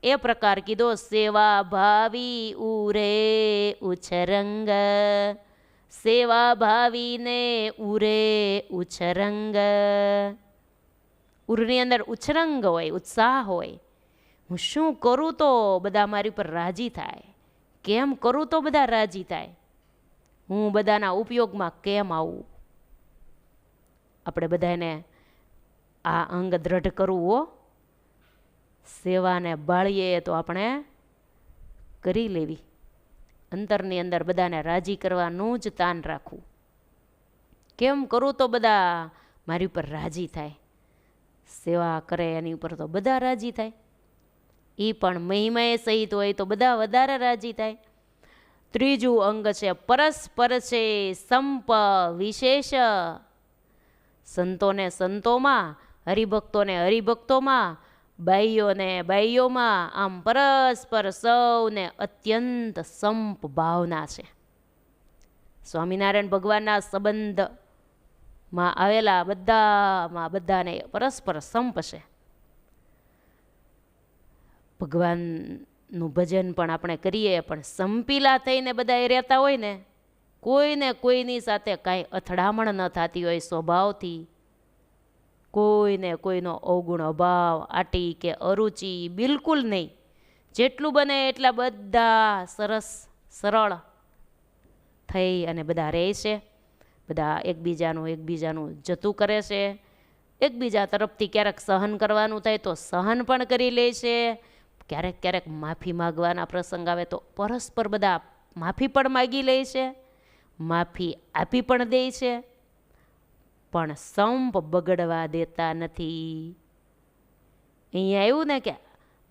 એ પ્રકાર કીધો, સેવા ભાવી ઉરે ઉછરંગ, સેવા ભાવીને ઉરે ઉછરંગ. ઉરની અંદર ઉછરંગ હોય, ઉત્સાહ હોય. હું શું કરું તો બધા મારી પર રાજી થાય, કેમ કરું તો બધા રાજી થાય, હું બધાના ઉપયોગમાં કેમ આવું. આપણે બધાને આ અંગ દ્રઢ કરવું હો. સેવાને બાળીએ તો આપણે કરી લેવી. અંતરની અંદર બધાને રાજી કરવાનું જ તાન રાખવું. કેમ કરું તો બધા મારી ઉપર રાજી થાય, સેવા કરે એની ઉપર તો બધા રાજી થાય. એ પણ મહિમાએ સહિત હોય તો બધા વધારે રાજી થાય. ત્રીજું અંગ છે પરસ્પર છે સંપ વિશેષ. સંતોને સંતોમાં, હરિભક્તોને હરિભક્તોમાં, બાઈઓને બાઈઓમાં, આમ પરસ્પર સૌને અત્યંત સંપ ભાવના છે. સ્વામિનારાયણ ભગવાનના સંબંધમાં આવેલા બધામાં બધાને પરસ્પર સંપ છે. ભગવાનનું ભજન પણ આપણે કરીએ, પણ સંપીલા થઈને બધા રહેતા હોય ને, કોઈને કોઈની સાથે કાંઈ અથડામણ ન થતી હોય સ્વભાવથી, કોઈને કોઈનો અવગુણ અભાવ, આટી કે અરુચિ બિલકુલ નહીં. જેટલું બને એટલા બધા સરસ સરળ થઈ અને બધા રહે છે. બધા એકબીજાનું જતું કરે છે. એકબીજા તરફથી ક્યારેક સહન કરવાનું થાય તો સહન પણ કરી લે છે. ક્યારેક ક્યારેક માફી માગવાના પ્રસંગ આવે તો પરસ્પર બધા માફી પણ માગી લે છે, માફી આપી પણ દે છે. પણ સંપ બગડવા દેતા નથી. અહીંયા એવું ને કે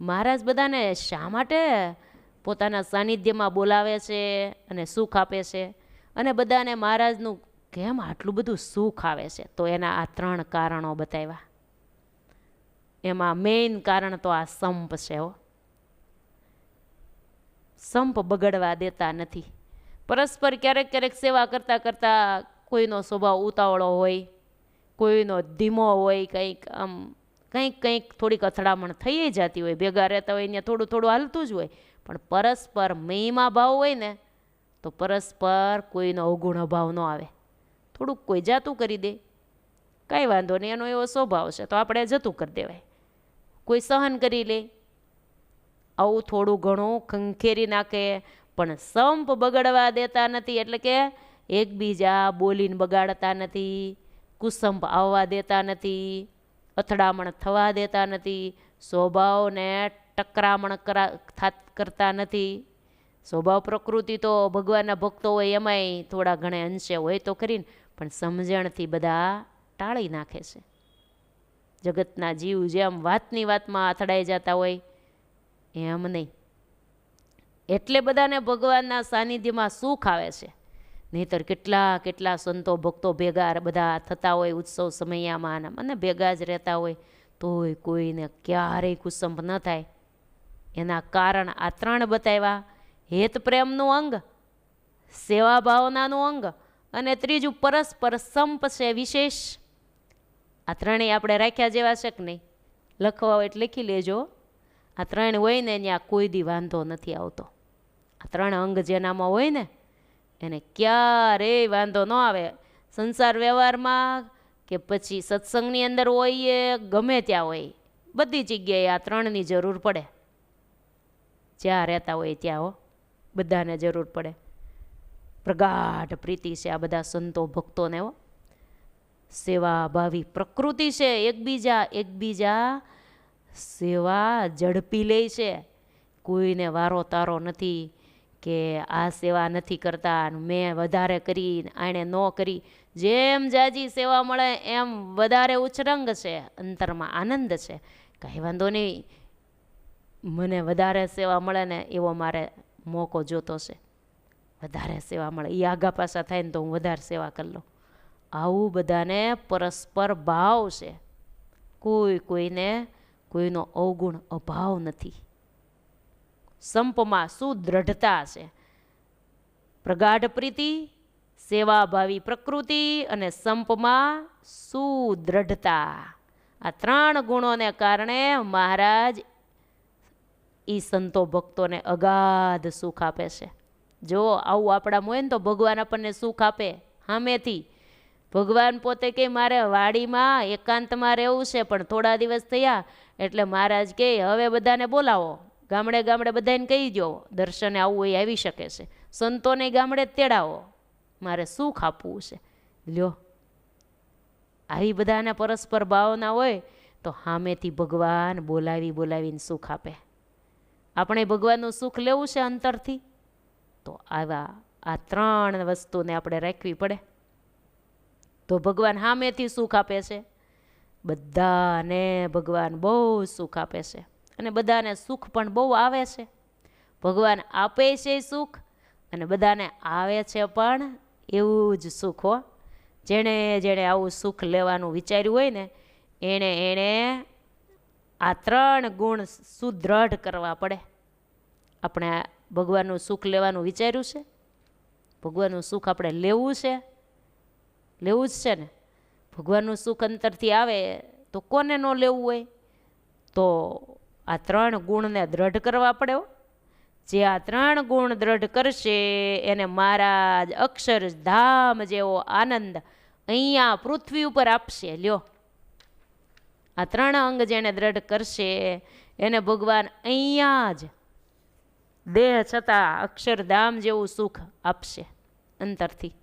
મહારાજ બધાને શા માટે પોતાના સાનિધ્યમાં બોલાવે છે અને સુખ આપે છે, અને બધાને મહારાજનું કેમ આટલું બધું સુખ આવે છે? તો એના આ 3 કારણો બતાવ્યા. એમાં મેઇન કારણ તો આ સંપ છે. સંપ બગડવા દેતા નથી. પરસ્પર ક્યારેક ક્યારેક સેવા કરતાં કરતાં કોઈનો સ્વભાવ ઉતાવળો હોય, કોઈનો ધીમો હોય, કંઈક થોડીક અથડામણ થઈ જતી હોય. ભેગા રહેતા હોય ત્યાં થોડું થોડું હાલતું જ હોય, પણ પરસ્પર મહિમા ભાવ હોય ને તો પરસ્પર કોઈનો અવગુણ ભાવ ન આવે. થોડુંક કોઈ જાતું કરી દે, કાંઈ વાંધો નહીં, એનો એવો સ્વભાવ છે તો આપણે જતું કરી દેવાય. કોઈ સહન કરી લે, આવું થોડું ઘણું ખંખેરી નાખે, પણ સંપ બગડવા દેતા નથી. એટલે કે એકબીજા બોલીને બગાડતા નથી, કુસંપ આવવા દેતા નથી, અથડામણ થવા દેતા નથી, સ્વભાવને ટકરામણ કરતા નથી. સ્વભાવ પ્રકૃતિ તો ભગવાનના ભક્તો હોય એમાંય થોડા ઘણા અંશે હોય તો કરીને, પણ સમજણથી બધા ટાળી નાખે છે. જગતના જીવ જેમ વાતની વાતમાં અથડાઈ જતા હોય એમ નહીં. એટલે બધાને ભગવાનના સાનિધ્યમાં સુખ આવે છે. નહીંતર કેટલા કેટલા સંતો ભક્તો ભેગા બધા થતા હોય ઉત્સવ સમયમાં અને ભેગા જ રહેતા હોય તોય કોઈને ક્યારેય કુસંપ ન થાય. એના કારણ આ 3 બતાવ્યા. હેત પ્રેમનું અંગ, સેવા ભાવનાનું અંગ, અને ત્રીજું પરસ્પર સંપ છે વિશેષ. આ 3 આપણે રાખ્યા જેવા છે કે નહીં? લખવા હોય એટલે લખી લેજો. આ 3 હોય ને ત્યાં કોઈ દી વાંધો નથી આવતો. આ 3 અંગ જેનામાં હોય ને એને ક્યારેય વાંધો ન આવે. સંસાર વ્યવહારમાં કે પછી સત્સંગની અંદર હોય, ગમે ત્યાં હોય, બધી જગ્યાએ આ 3ની જરૂર પડે. જ્યાં રહેતા હોય ત્યાં બધાને જરૂર પડે. પ્રગાઢ પ્રીતિ છે આ બધા સંતો ભક્તોને. સેવા ભાવી પ્રકૃતિ છે. એકબીજા સેવા ઝડપી લે છે. કોઈને વારો તારો નથી કે આ સેવા નથી કરતા, મેં વધારે કરી, આણે ન કરી. જેમ જાજી સેવા મળે એમ વધારે ઉચ્ચરંગ છે, અંતરમાં આનંદ છે. કાંઈ વાંધો નહીં, મને વધારે સેવા મળે ને એવો મારે મોકો જોતો છે. વધારે સેવા મળે, એ આગા પાછા થાય ને તો હું વધારે સેવા કરી લઉં. આવું બધાને પરસ્પર ભાવ છે. કોઈને કોઈનો અવગુણ અભાવ નથી. સંપમાં સુદ્રઢતા છે. પ્રગાઢ પ્રીતિ, સેવાભાવી પ્રકૃતિ અને સંપમાં સુદ્રઢતા. આ 3 ગુણોને કારણે મહારાજ એ સંતો ભક્તોને અગાધ સુખ આપે છે. જો આવું આપણામાં હોય ને તો ભગવાન આપણને સુખ આપે સામેથી. ભગવાન પોતે કે મારે વાડીમાં એકાંતમાં રહેવું છે, પણ થોડા દિવસ થયા એટલે મહારાજ કહે હવે બધાને બોલાવો, ગામડે ગામડે બધાને કહી દો દર્શને આવવું હોય આવી શકે છે, સંતોને ગામડે તેડાવો, મારે સુખ આપવું છે. લ્યો, આવી બધાને પરસ્પર ભાવના હોય તો સામેથી ભગવાન બોલાવી બોલાવીને સુખ આપે. આપણે ભગવાનનું સુખ લેવું છે અંતરથી, તો આ 3 વસ્તુને આપણે રાખવી પડે તો ભગવાન સામેથી સુખ આપે છે. બધાને ભગવાન બહુ સુખ આપે છે અને બધાને સુખ પણ બહુ આવે છે. ભગવાન આપે છે સુખ અને બધાને આવે છે પણ એવું જ સુખ. હો, જેણે જેણે આવું સુખ લેવાનું વિચાર્યું હોય ને એણે આ 3 ગુણ સુદ્રઢ કરવા પડે. આપણે ભગવાનનું સુખ લેવાનું વિચાર્યું છે, ભગવાનનું સુખ આપણે લેવું છે, લેવું જ છે ને. ભગવાનનું સુખ અંતરથી આવે તો કોને ન લેવું હોય? તો આ 3 ગુણને દ્રઢ કરવા પડે. જે આ 3 ગુણ દ્રઢ કરશે એને મહારાજ અક્ષરધામ જેવો આનંદ અહીંયા પૃથ્વી ઉપર આપશે. લ્યો, આ 3 અંગ જેને દ્રઢ કરશે એને ભગવાન અહીંયા જ દેહ છતાં અક્ષરધામ જેવું સુખ આપશે. અંતરથી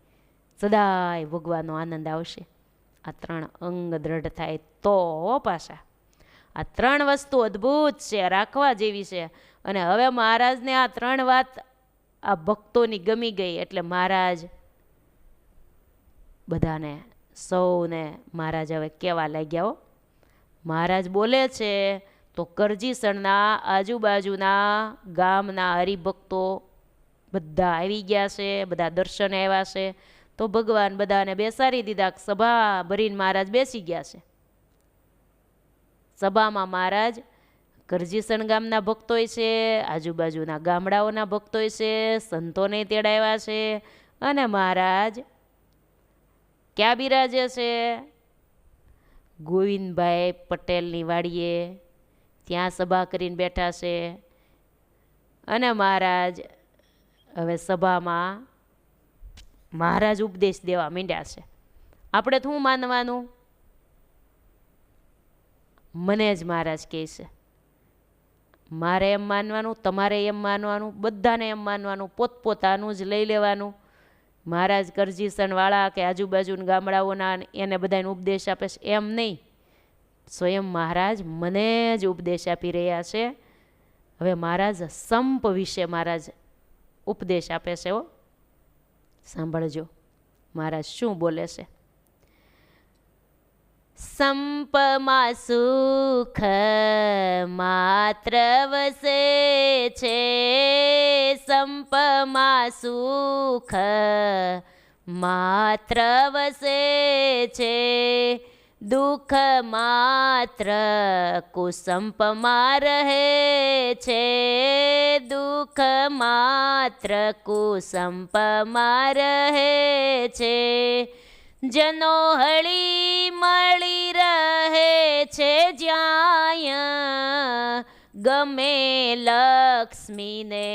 સદાય ભગવાનનો આનંદ આવશે. આ 3 અંગ દ્રઢ થાય તો પાછા આ 3 વસ્તુ અદ્ભુત છે, રાખવા જેવી છે. અને હવે મહારાજને આ 3 વાત આ ભક્તોની ગમી ગઈ એટલે મહારાજ બધાને સૌને મહારાજ હવે કહેવા લાગ્યા. મહારાજ બોલે છે તો કરજીસણના આજુબાજુના ગામના હરિભક્તો બધા આવી ગયા છે, બધા દર્શને આવ્યા છે. તો ભગવાન બધાને બેસાડી દીધા. સભા ભરીને મહારાજ બેસી ગયા છે. સભામાં મહારાજ કરજીસણ ગામના ભક્તોય છે, આજુબાજુના ગામડાઓના ભક્તોય છે, સંતોને તેડાવ્યા છે. અને મહારાજ ક્યાં બિરાજે છે? ગોવિંદભાઈ પટેલની વાડીએ, ત્યાં સભા કરીને બેઠા છે. અને મહારાજ હવે સભામાં મહારાજ ઉપદેશ દેવા માંડ્યા છે. આપણે શું માનવાનું? મને જ મહારાજ કહે છે, મારે એમ માનવાનું, તમારે એમ માનવાનું, બધાને એમ માનવાનું, પોતપોતાનું જ લઈ લેવાનું. મહારાજ કરજીસણવાળા કે આજુબાજુના ગામડાઓના એને બધાને ઉપદેશ આપે છે એમ નહીં. સ્વયં મહારાજ મને જ ઉપદેશ આપી રહ્યા છે. હવે મહારાજ સંપ વિશે મહારાજ ઉપદેશ આપે છે. સાંભળજો મહારાજ શું બોલે છે. સંપમાં સુખ માત્ર વસે છે, સંપમાં સુખ માત્ર વસે છે, દુઃખ માત્ર કુસંપમાં રહે છે, દુઃખ માત્ર કુસંપમાં રહે છે. જનો હળી મળી રહે છે જ્યાં, ગમે લક્ષ્મીને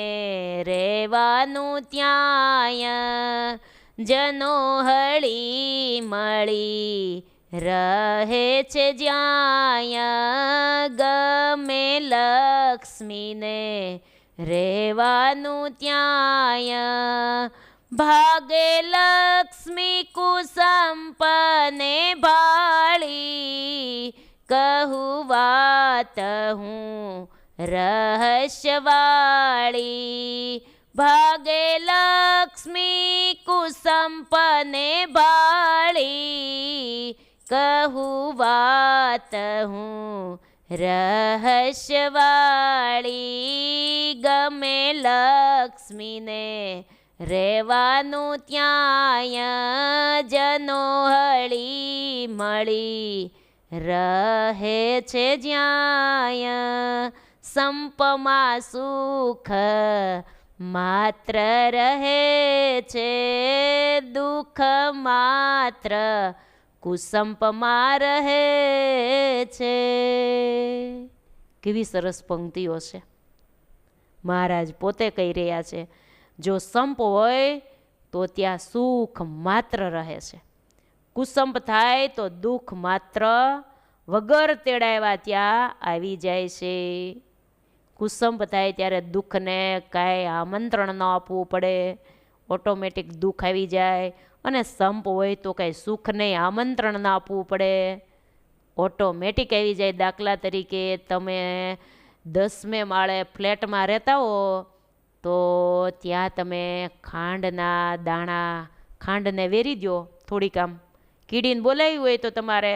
રહેવાનું ત્યાં. જનો હળી મળી રહે છે જ્યાં, ગમે લક્ષ્મીને રહેવાનું ત્યાં. ભાગે લક્ષ્મી કુસંપને ભાળી, કહું વાત હું રહસ્યવાળી. ભાગે લક્ષ્મી કુસંપને ભાળી, કહું વાત હું રહસ્યવાળી. ગમે લક્ષ્મીને રહેવાનું ત્યાં, જનો હળી મળી રહે છે જ્યાં. સંપમાં સુખ માત્ર રહે છે, દુઃખ માત્ર કુસંપમાં રહે છે. કેવી સરસ પંક્તિઓ છે. મહારાજ પોતે કહી રહ્યા છે, જો સંપ હોય તો ત્યાં સુખ માત્ર રહે છે. કુસંપ થાય તો દુઃખ માત્ર વગર તેડાવ્યા ત્યાં આવી જાય છે. કુસંપ થાય ત્યારે દુઃખને કાંઈ આમંત્રણ ન આપવું પડે, ઓટોમેટિક દુઃખ આવી જાય. અને સંપ હોય તો કાંઈ સુખને આમંત્રણ ન આપવું પડે, ઓટોમેટિક આવી જાય. દાખલા તરીકે તમે 10મે માળે ફ્લેટમાં રહેતા હો તો ત્યાં તમે ખાંડને વેરી દો થોડીક. આમ કીડીને બોલાવી હોય તો તમારે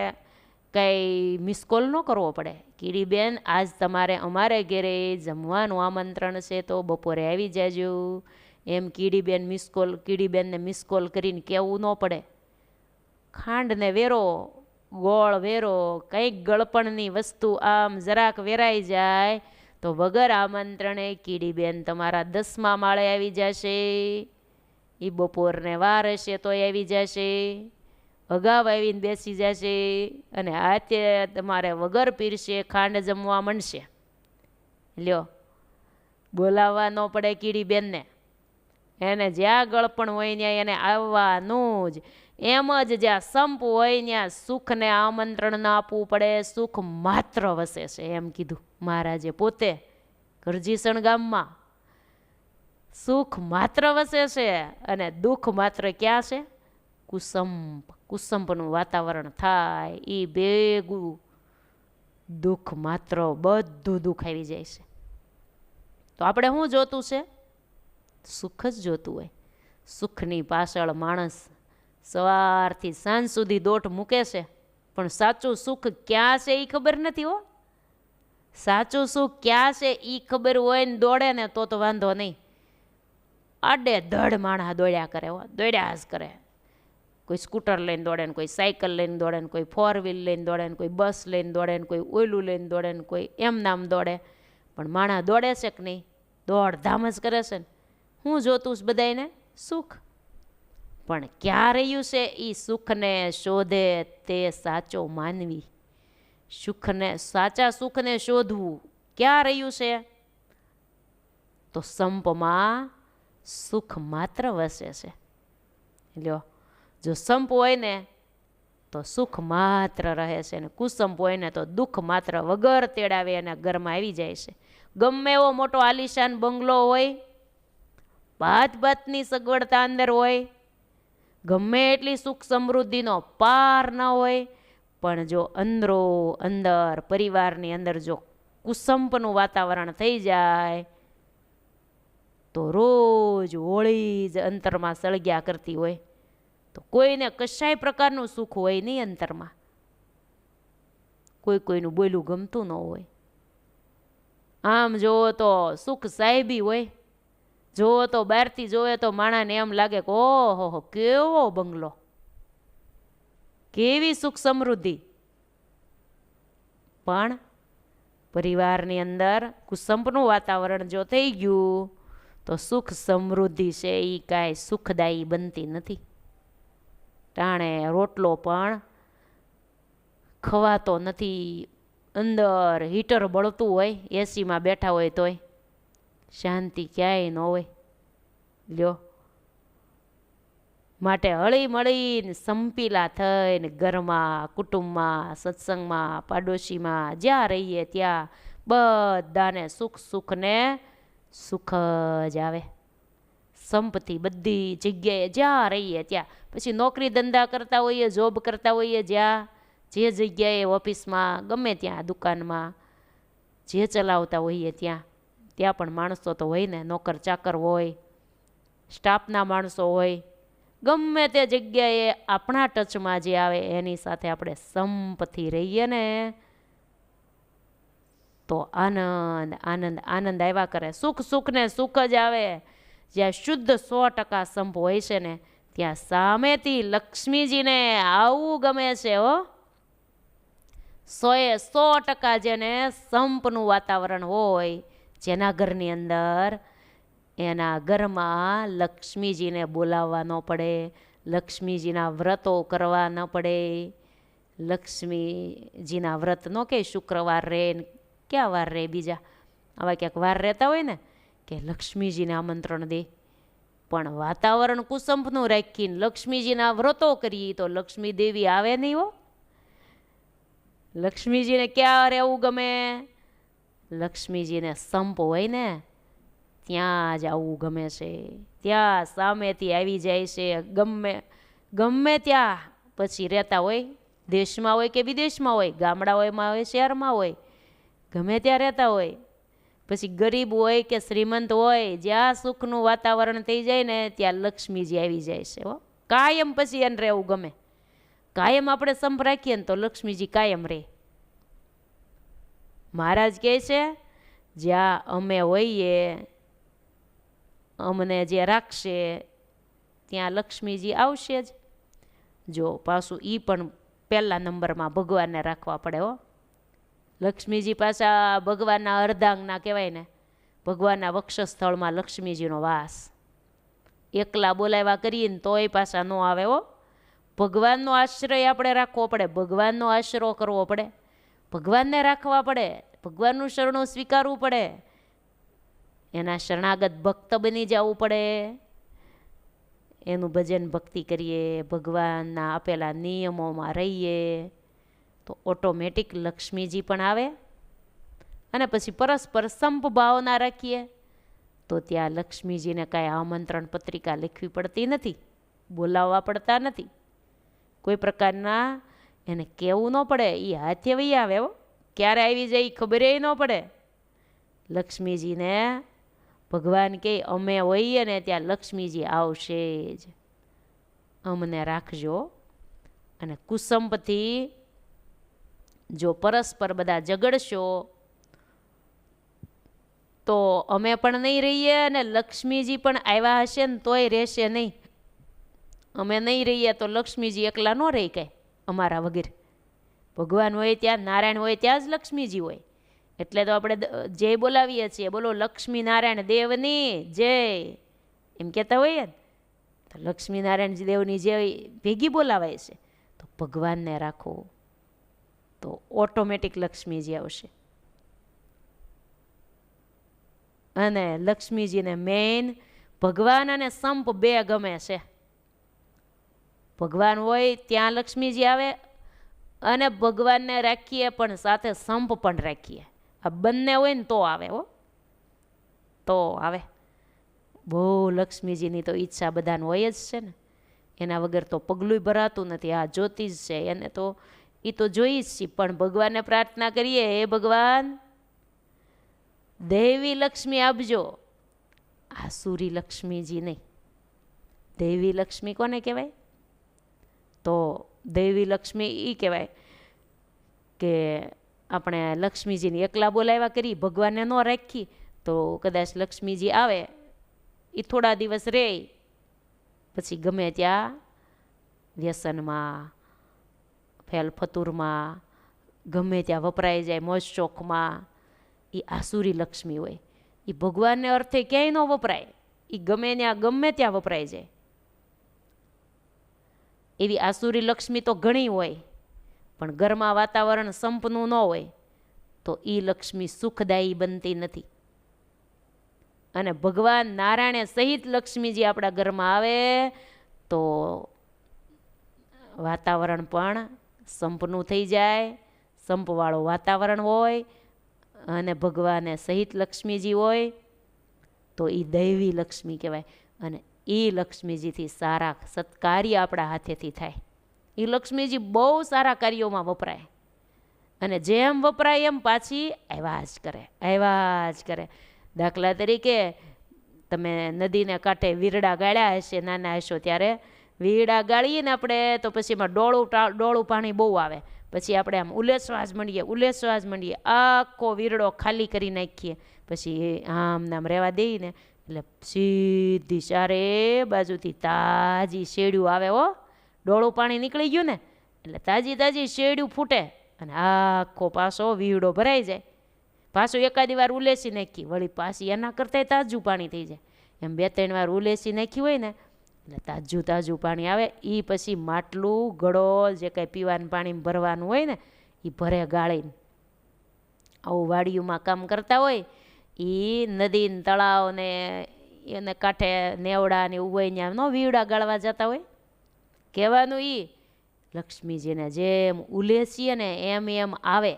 કંઈ મિસ કોલ ન કરવો પડે. કીડી બેન, આજ તમારે અમારે ઘરે જમવાનું આમંત્રણ છે તો બપોરે આવી જાજો, એમ કીડીબેનને મિસ કોલ કરીને કહેવું ન પડે. ખાંડને વેરો, ગોળ વેરો, કંઈક ગળપણની વસ્તુ આમ જરાક વેરાઈ જાય તો વગર આમંત્રણે કીડીબેન તમારા 10મા માળે આવી જશે. એ બપોરને વાર હશે તો આવી જશે, અગાઉ આવીને બેસી જશે અને આતે તમારે વગર પીરશે ખાંડ જમવા માંડશે. લ્યો, બોલાવવા ન પડે કીડીબેનને, એને જ્યાં ગળપણ હોય ત્યાં એને આવવાનું જ. એમ જ જ્યાં સંપ હોય ત્યાં સુખને આમંત્રણ ન આપવું પડે, સુખ માત્ર વસે છે. એમ કીધું મહારાજે પોતે કરજીસણ ગામમાં. સુખ માત્ર વસે છે અને દુઃખ માત્ર ક્યાં છે? કુસંપનું વાતાવરણ થાય એ ભેગું દુઃખ માત્ર, બધું દુઃખ આવી જાય છે. તો આપણે શું જોતું છે? સુખ જ જોતું હોય. સુખની પાછળ માણસ સવારથી સાંજ સુધી દોટ મૂકે છે, પણ સાચું સુખ ક્યાં છે એ ખબર નથી હો. સાચું સુખ ક્યાં છે એ ખબર હોય ને દોડે ને તો વાંધો નહીં. આડે ધડ માણસ દોડ્યા કરે, દોડ્યા જ કરે. કોઈ સ્કૂટર લઈને દોડે ને, કોઈ સાયકલ લઈને દોડે ને, કોઈ 4 વ્હીલ લઈને દોડે ને, કોઈ બસ લઈને દોડે ને, કોઈ ઓયલું લઈને દોડે ને, કોઈ એમ નામ દોડે. પણ માણસ દોડે છે કે નહીં? દોડધામ જ કરે છે ને. હું જોતું છે બધાને? સુખ. પણ ક્યાં રહ્યું છે એ સુખને શોધે તે સાચો માનવી. સાચા સુખને શોધવું ક્યાં રહ્યું છે? તો સંપમાં સુખ માત્ર વસે છે. લ્યો, જો સંપ હોય ને તો સુખ માત્ર રહે છે, ને કુસંપ હોય ને તો દુઃખ માત્ર વગર તેડાવે એના ઘરમાં આવી જાય છે. ગમે એવો મોટો આલિશાન બંગલો હોય, ભાતની સગવડતા અંદર હોય, ગમે એટલી સુખ સમૃદ્ધિનો પાર ન હોય, પણ જો અંદર પરિવારની અંદર જો કુસંપનું વાતાવરણ થઈ જાય તો રોજ હોળી જ અંતરમાં સળગ્યા કરતી હોય. તો કોઈને કશાય પ્રકારનું સુખ હોય નહીં અંતરમાં. કોઈનું બોલું ગમતું ન હોય. આમ જોવો તો સુખ સાહેબી હોય. જોવો તો બહારથી જોવે તો માણાને એમ લાગે કે ઓહો કેવો બંગલો, કેવી સુખ સમૃદ્ધિ. પણ પરિવારની અંદર કુસંપનું વાતાવરણ જો થઈ ગયું તો સુખ સમૃદ્ધિ છે એ કાંઈ સુખદાયી બનતી નથી. ટાણે રોટલો પણ ખવાતો નથી. અંદર હીટર બળતું હોય, એસીમાં બેઠા હોય તોય શાંતિ ક્યાંય ન હોય. લ્યો, માટે હળી મળીને સંપીલા થઈને ઘરમાં, કુટુંબમાં, સત્સંગમાં, પાડોશીમાં જ્યાં રહીએ ત્યાં બધાને સુખને સુખ જ આવે. સંપથી બધી જગ્યાએ જ્યાં રહીએ ત્યાં, પછી નોકરી ધંધા કરતા હોઈએ, જોબ કરતા હોઈએ, જ્યાં જે જગ્યાએ ઓફિસમાં, ગમે ત્યાં દુકાનમાં જે ચલાવતા હોઈએ ત્યાં પણ માણસો તો હોય ને, નોકર ચાકર હોય, સ્ટાફના માણસો હોય. ગમે તે જગ્યાએ આપણા ટચમાં જે આવે એની સાથે આપણે સંપથી રહીએ ને તો આનંદ આનંદ આનંદ આવ્યા કરે. સુખને સુખ જ આવે. જ્યાં શુદ્ધ 100% સંપ હોય છે ને ત્યાં સામેથી લક્ષ્મીજીને આવું ગમે છે હો. 100% જેને સંપનું વાતાવરણ હોય, જેના ઘરની અંદર, એના ઘરમાં લક્ષ્મીજીને બોલાવવા ન પડે, લક્ષ્મીજીના વ્રતો કરવા ન પડે. લક્ષ્મીજીના વ્રત ન કે શુક્રવાર રહે ને ક્યાં વાર રહે, બીજા આવા ક્યાંક વાર રહેતા હોય ને કે લક્ષ્મીજીને આમંત્રણ દે. પણ વાતાવરણ કુસંપનું રાખીને લક્ષ્મીજીના વ્રતો કરીએ તો લક્ષ્મી દેવી આવે નહીં હો. લક્ષ્મીજીને ક્યાં રહેવું ગમે? લક્ષ્મીજીને સંપ હોય ને ત્યાં જ આવવું ગમે છે. ત્યાં સામેથી આવી જાય છે. ગમે ત્યાં પછી રહેતા હોય, દેશમાં હોય કે વિદેશમાં હોય, ગામડાઓમાં હોય, શહેરમાં હોય, ગમે ત્યાં રહેતા હોય. પછી ગરીબ હોય કે શ્રીમંત હોય, જ્યાં સુખનું વાતાવરણ થઈ જાય ને ત્યાં લક્ષ્મીજી આવી જાય છે હો. કાયમ પછી એને રહેવું ગમે. કાયમ આપણે સંપ રાખીએ ને તો લક્ષ્મીજી કાયમ રહે. મહારાજ કહે છે જ્યાં અમે હોઈએ, અમને જે રાખશે ત્યાં લક્ષ્મીજી આવશે જ. જો પાછું એ પણ પહેલા નંબરમાં ભગવાનને રાખવા પડે હો. લક્ષ્મીજી પાછા ભગવાનના અર્ધાંગના કહેવાય ને. ભગવાનના વક્ષસ્થળમાં લક્ષ્મીજીનો વાસ. એકલા બોલાવ્યા કરીએ ને તોય પાછા ન આવે હો. ભગવાનનો આશ્રય આપણે રાખવો પડે, ભગવાનનો આશરો કરવો પડે, ભગવાનને રાખવા પડે, ભગવાનનું શરણું સ્વીકારવું પડે, એના શરણાગત ભક્ત બની જવું પડે, એનું ભજન ભક્તિ કરીએ, ભગવાનના આપેલા નિયમોમાં રહીએ તો ઓટોમેટિક લક્ષ્મીજી પણ આવે. અને પછી પરસ્પર સંપ ભાવના રાખીએ તો ત્યાં લક્ષ્મીજીને કાંઈ આમંત્રણ પત્રિકા લખવી પડતી નથી, બોલાવવા પડતા નથી, કોઈ પ્રકારના એને કહેવું ન પડે. એ હાથે વહી આવે હો. ક્યારે આવી જાય ખબર ન પડે. લક્ષ્મીજીને ભગવાન કહે અમે હોઈએ ને ત્યાં લક્ષ્મીજી આવશે જ, અમને રાખજો. અને કુસંપથી જો પરસ્પર બધા ઝઘડશો તો અમે પણ નહીં રહીએ અને લક્ષ્મીજી પણ આવ્યા હશે ને તોય રહેશે નહીં. અમે નહીં રહીએ તો લક્ષ્મીજી એકલા ન રહી કાંઈ અમારા વગર. ભગવાન હોય ત્યાં, નારાયણ હોય ત્યાં જ લક્ષ્મીજી હોય. એટલે તો આપણે જય બોલાવીએ છીએ, બોલો લક્ષ્મી નારાયણ દેવની જય એમ કહેતા હોઈએ ને. તો લક્ષ્મી નારાયણ દેવની જય ભેગી બોલાવાય છે. તો ભગવાનને રાખો તો ઓટોમેટિક લક્ષ્મીજી આવશે. અને લક્ષ્મીજીને મેઇન ભગવાન અને સંપ બે ગમે છે. ભગવાન હોય ત્યાં લક્ષ્મીજી આવે અને ભગવાનને રાખીએ પણ સાથે સંપ પણ રાખીએ. આ બંને હોય ને તો આવે હો, તો આવે. બહુ લક્ષ્મીજીની તો ઈચ્છા બધાને હોય જ છે ને. એના વગર તો પગલું ભરાતું નથી. આ જ્યોતિષ છે એને તો એ તો જોઈ જ છીએ. પણ ભગવાનને પ્રાર્થના કરીએ, હે ભગવાન દેવી લક્ષ્મી આપજો. આસુરી લક્ષ્મીજી નહીં. દેવી લક્ષ્મી કોને કહેવાય? તો દેવી લક્ષ્મી એ કહેવાય કે આપણે લક્ષ્મીજીને એકલા બોલાવ્યા કરી, ભગવાનને ન રાખી તો કદાચ લક્ષ્મીજી આવે એ થોડા દિવસ રહે, પછી ગમે ત્યાં વ્યસનમાં, ફેલ ફતુરમાં, ગમે ત્યાં વપરાઈ જાય, મોજ શોખમાં. એ આસુરી લક્ષ્મી હોય. એ ભગવાનને અર્થે ક્યાંય ન વપરાય, એ ગમે ત્યાં વપરાઈ જાય. એવી આસુરી લક્ષ્મી તો ઘણી હોય, પણ ઘરમાં વાતાવરણ સંપનું ન હોય તો એ લક્ષ્મી સુખદાયી બનતી નથી. અને ભગવાન નારાયણ સહિત લક્ષ્મીજી આપણા ઘરમાં આવે તો વાતાવરણ પણ સંપનું થઈ જાય, સંપવાળું વાતાવરણ હોય અને ભગવાને સહિત લક્ષ્મીજી હોય તો એ દૈવી લક્ષ્મી કહેવાય. અને એ લક્ષ્મીજીથી સારા સત્કાર્ય આપણા હાથેથી થાય. એ લક્ષ્મીજી બહુ સારા કાર્યોમાં વપરાય અને જેમ વપરાય એમ પાછી આવ્યા જ કરે, આવ્યા જ કરે. દાખલા તરીકે તમે નદીને કાંઠે વીરડા ગાળ્યા હશે, નાના હશો ત્યારે વીરડા ગાળીએ ને આપણે તો પછી એમાં ડોળું પાણી બહુ આવે. પછી આપણે આમ ઉલેસવા જ મંડીએ, આખો વીરડો ખાલી કરી નાખીએ. પછી આમ નામ રહેવા દઈએ ને એટલે સીધી ચારે બાજુથી તાજી શેડ્યું આવે હો. ડોળું પાણી નીકળી ગયું ને એટલે તાજી શેડ્યું ફૂટે અને આખો પાછો વીરડો ભરાઈ જાય. પાછું એકાદી વાર ઉલેસી નાખી, વળી પાછી એના કરતાંય તાજું પાણી થઈ જાય. એમ 2-3 વાર ઉલેસી નાખી હોય ને એટલે તાજું તાજું પાણી આવે. એ પછી માટલું ગળો જે કાંઈ પીવાનું પાણી ભરવાનું હોય ને એ ભરે ગાળીને. આવું વાડીઓમાં કામ કરતા હોય એ નદી ને તળાવ ને એને કાંઠે નેવડા ને એવું હોય ત્યાં ન વીવડા ગાળવા જતા હોય. કહેવાનું એ લક્ષ્મીજીને જેમ ઉલેસીએ ને એમ એમ આવે.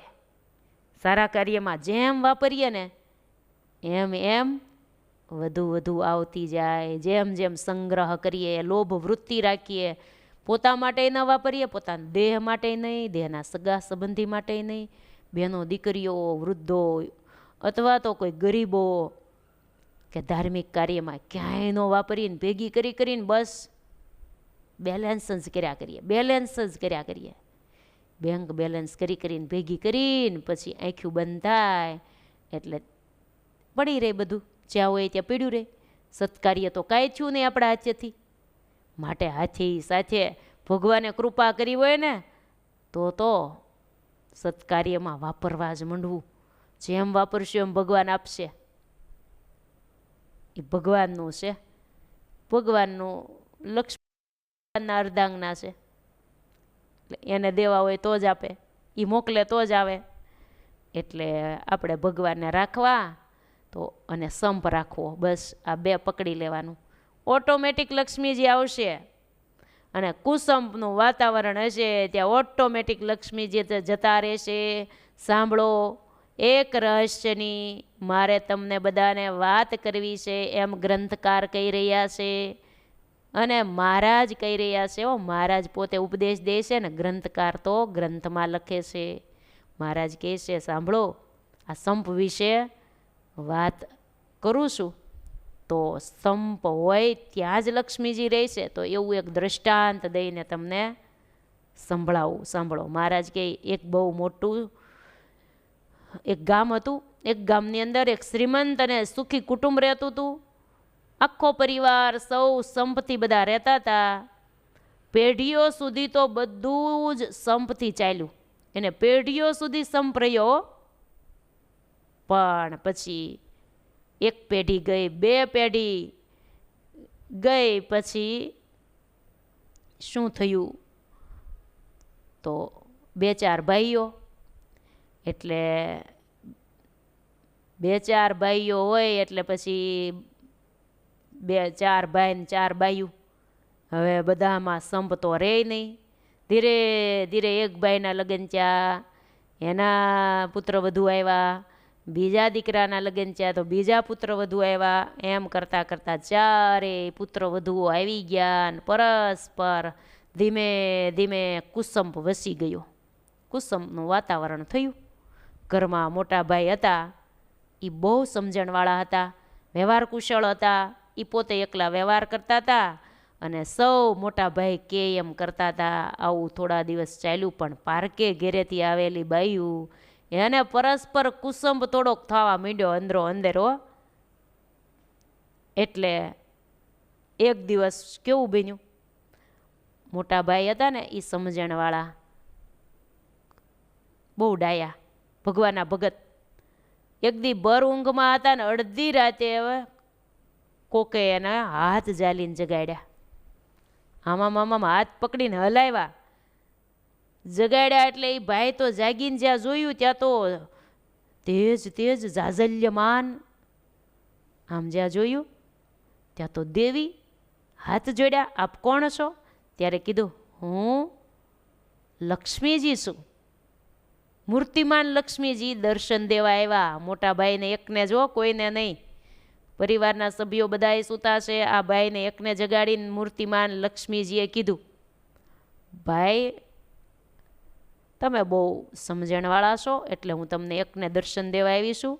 સારા કાર્યમાં જેમ વાપરીએ ને એમ એમ વધુ વધુ આવતી જાય. જેમ જેમ સંગ્રહ કરીએ, લોભ વૃત્તિ રાખીએ, પોતા માટે ન વાપરીએ, પોતાના દેહ માટે નહીં, દેહના સગા સંબંધી માટે નહીં, બહેનો દીકરીઓ, વૃદ્ધો અથવા તો કોઈ ગરીબો કે ધાર્મિક કાર્યમાં ક્યાંય ન વાપરીને ભેગી કરીને બસ બેલેન્સ જ કર્યા કરીએ, બેલેન્સ જ કર્યા કરીએ. બેંક બેલેન્સ કરીને ભેગી કરીને પછી આંખ્યું બંધ થાય એટલે પડી રહે બધું, જ્યાં હોય ત્યાં પીડ્યું રહે. સત્કાર્ય તો કાંઈ થયું નહીં આપણા હાથેથી. માટે હાથી સાથે ભગવાને કૃપા કરી હોય ને તો સત્કાર્યમાં વાપરવા જ માંડવું. જેમ વાપરશું એમ ભગવાન આપશે. એ ભગવાનનું છે. ભગવાનનું લક્ષ્મીના અર્ધાંગના છે. એને દેવા હોય તો જ આપે, એ મોકલે તો જ આવે. એટલે આપણે ભગવાનને રાખવા તો અને સંપ રાખવો, બસ આ બે પકડી લેવાનું. ઓટોમેટિક લક્ષ્મીજી આવશે. અને કુસંપનું વાતાવરણ હશે ત્યાં ઓટોમેટિક લક્ષ્મીજી જતા રહેશે. સાંભળો, એક રહસ્યની મારે તમને બધાને વાત કરવી છે એમ ગ્રંથકાર કહી રહ્યા છે અને મહારાજ કહી રહ્યા છે. મહારાજ પોતે ઉપદેશ દે છે ને ગ્રંથકાર તો ગ્રંથમાં લખે છે. મહારાજ કહે છે સાંભળો, આ સંપ વિશે વાત કરું છું તો સંપ હોય ત્યાં જ લક્ષ્મીજી રહેશે. તો એવું એક દ્રષ્ટાંત દઈને તમને સંભળાવું. સાંભળો, મહારાજ કહે એક બહુ મોટું એક ગામ હતું. એક ગામની અંદર એક શ્રીમંત અને સુખી કુટુંબ રહેતું હતું. આખો પરિવાર સૌ સંપથી બધા રહેતા હતા. પેઢીઓ સુધી તો બધું જ સંપથી ચાલ્યું. એને પેઢીઓ સુધી સંપ રહ્યો. પણ પછી એક પેઢી ગઈ, બે પેઢી ગઈ, પછી શું થયું તો બે ચાર ભાઈઓ, એટલે બે ચાર ભાઈઓ હોય એટલે પછી બે ચાર ભાઈ ને ચાર બાયું. હવે બધામાં સંપ તો રહે નહીં. ધીરે ધીરે એક ભાઈના લગ્ન થયા, એના પુત્ર વધુ આવ્યા. બીજા દીકરાના લગ્ન થયા તો બીજા પુત્ર વધુ આવ્યા. એમ કરતાં કરતાં ચારેય પુત્ર વધુઓ આવી ગયા અને પરસ્પર ધીમે ધીમે કુસંપ વસી ગયો. કુસંપનું વાતાવરણ થયું. ઘરમાં મોટા ભાઈ હતા, એ બહુ સમજણવાળા હતા, વ્યવહાર કુશળ હતા. એ પોતે એકલા વ્યવહાર કરતા હતા અને સૌ મોટા ભાઈ કે એમ કરતા હતા. આવું થોડા દિવસ ચાલ્યું. પણ પારકે ઘેરેથી આવેલી બાયું એને પરસ્પર કુસંપ થોડોક થવા માંડ્યો અંદરો અંદરો. એટલે એક દિવસ કેવું બન્યું, મોટા ભાઈ હતા ને એ સમજણવાળા, બહુ ડાયા, ભગવાનના ભગત. એક દી બર ઊંઘમાં હતા ને અડધી રાતે હવે કોકે એને હાથ ઝાલીને જગાડ્યા. આમાં હાથ પકડીને હલાવ્યા, જગાડ્યા. એટલે એ ભાઈ તો જાગીને જ્યાં જોયું ત્યાં તો તેજ તેજ જાજલ્યમાન. આમ જ્યાં જોયું ત્યાં તો દેવી. હાથ જોડ્યા, આપ કોણ છો? ત્યારે કીધું હું લક્ષ્મીજી છું. મૂર્તિમાન લક્ષ્મીજી દર્શન દેવા આવ્યા. મોટા ભાઈને એકને જો, કોઈને નહીં. પરિવારના સભ્યો બધાએ સૂતા છે. આ ભાઈને એકને જગાડીને મૂર્તિમાન લક્ષ્મીજીએ કીધું, ભાઈ તમે બહુ સમજણવાળા છો એટલે હું તમને એકને દર્શન દેવા આવી છું.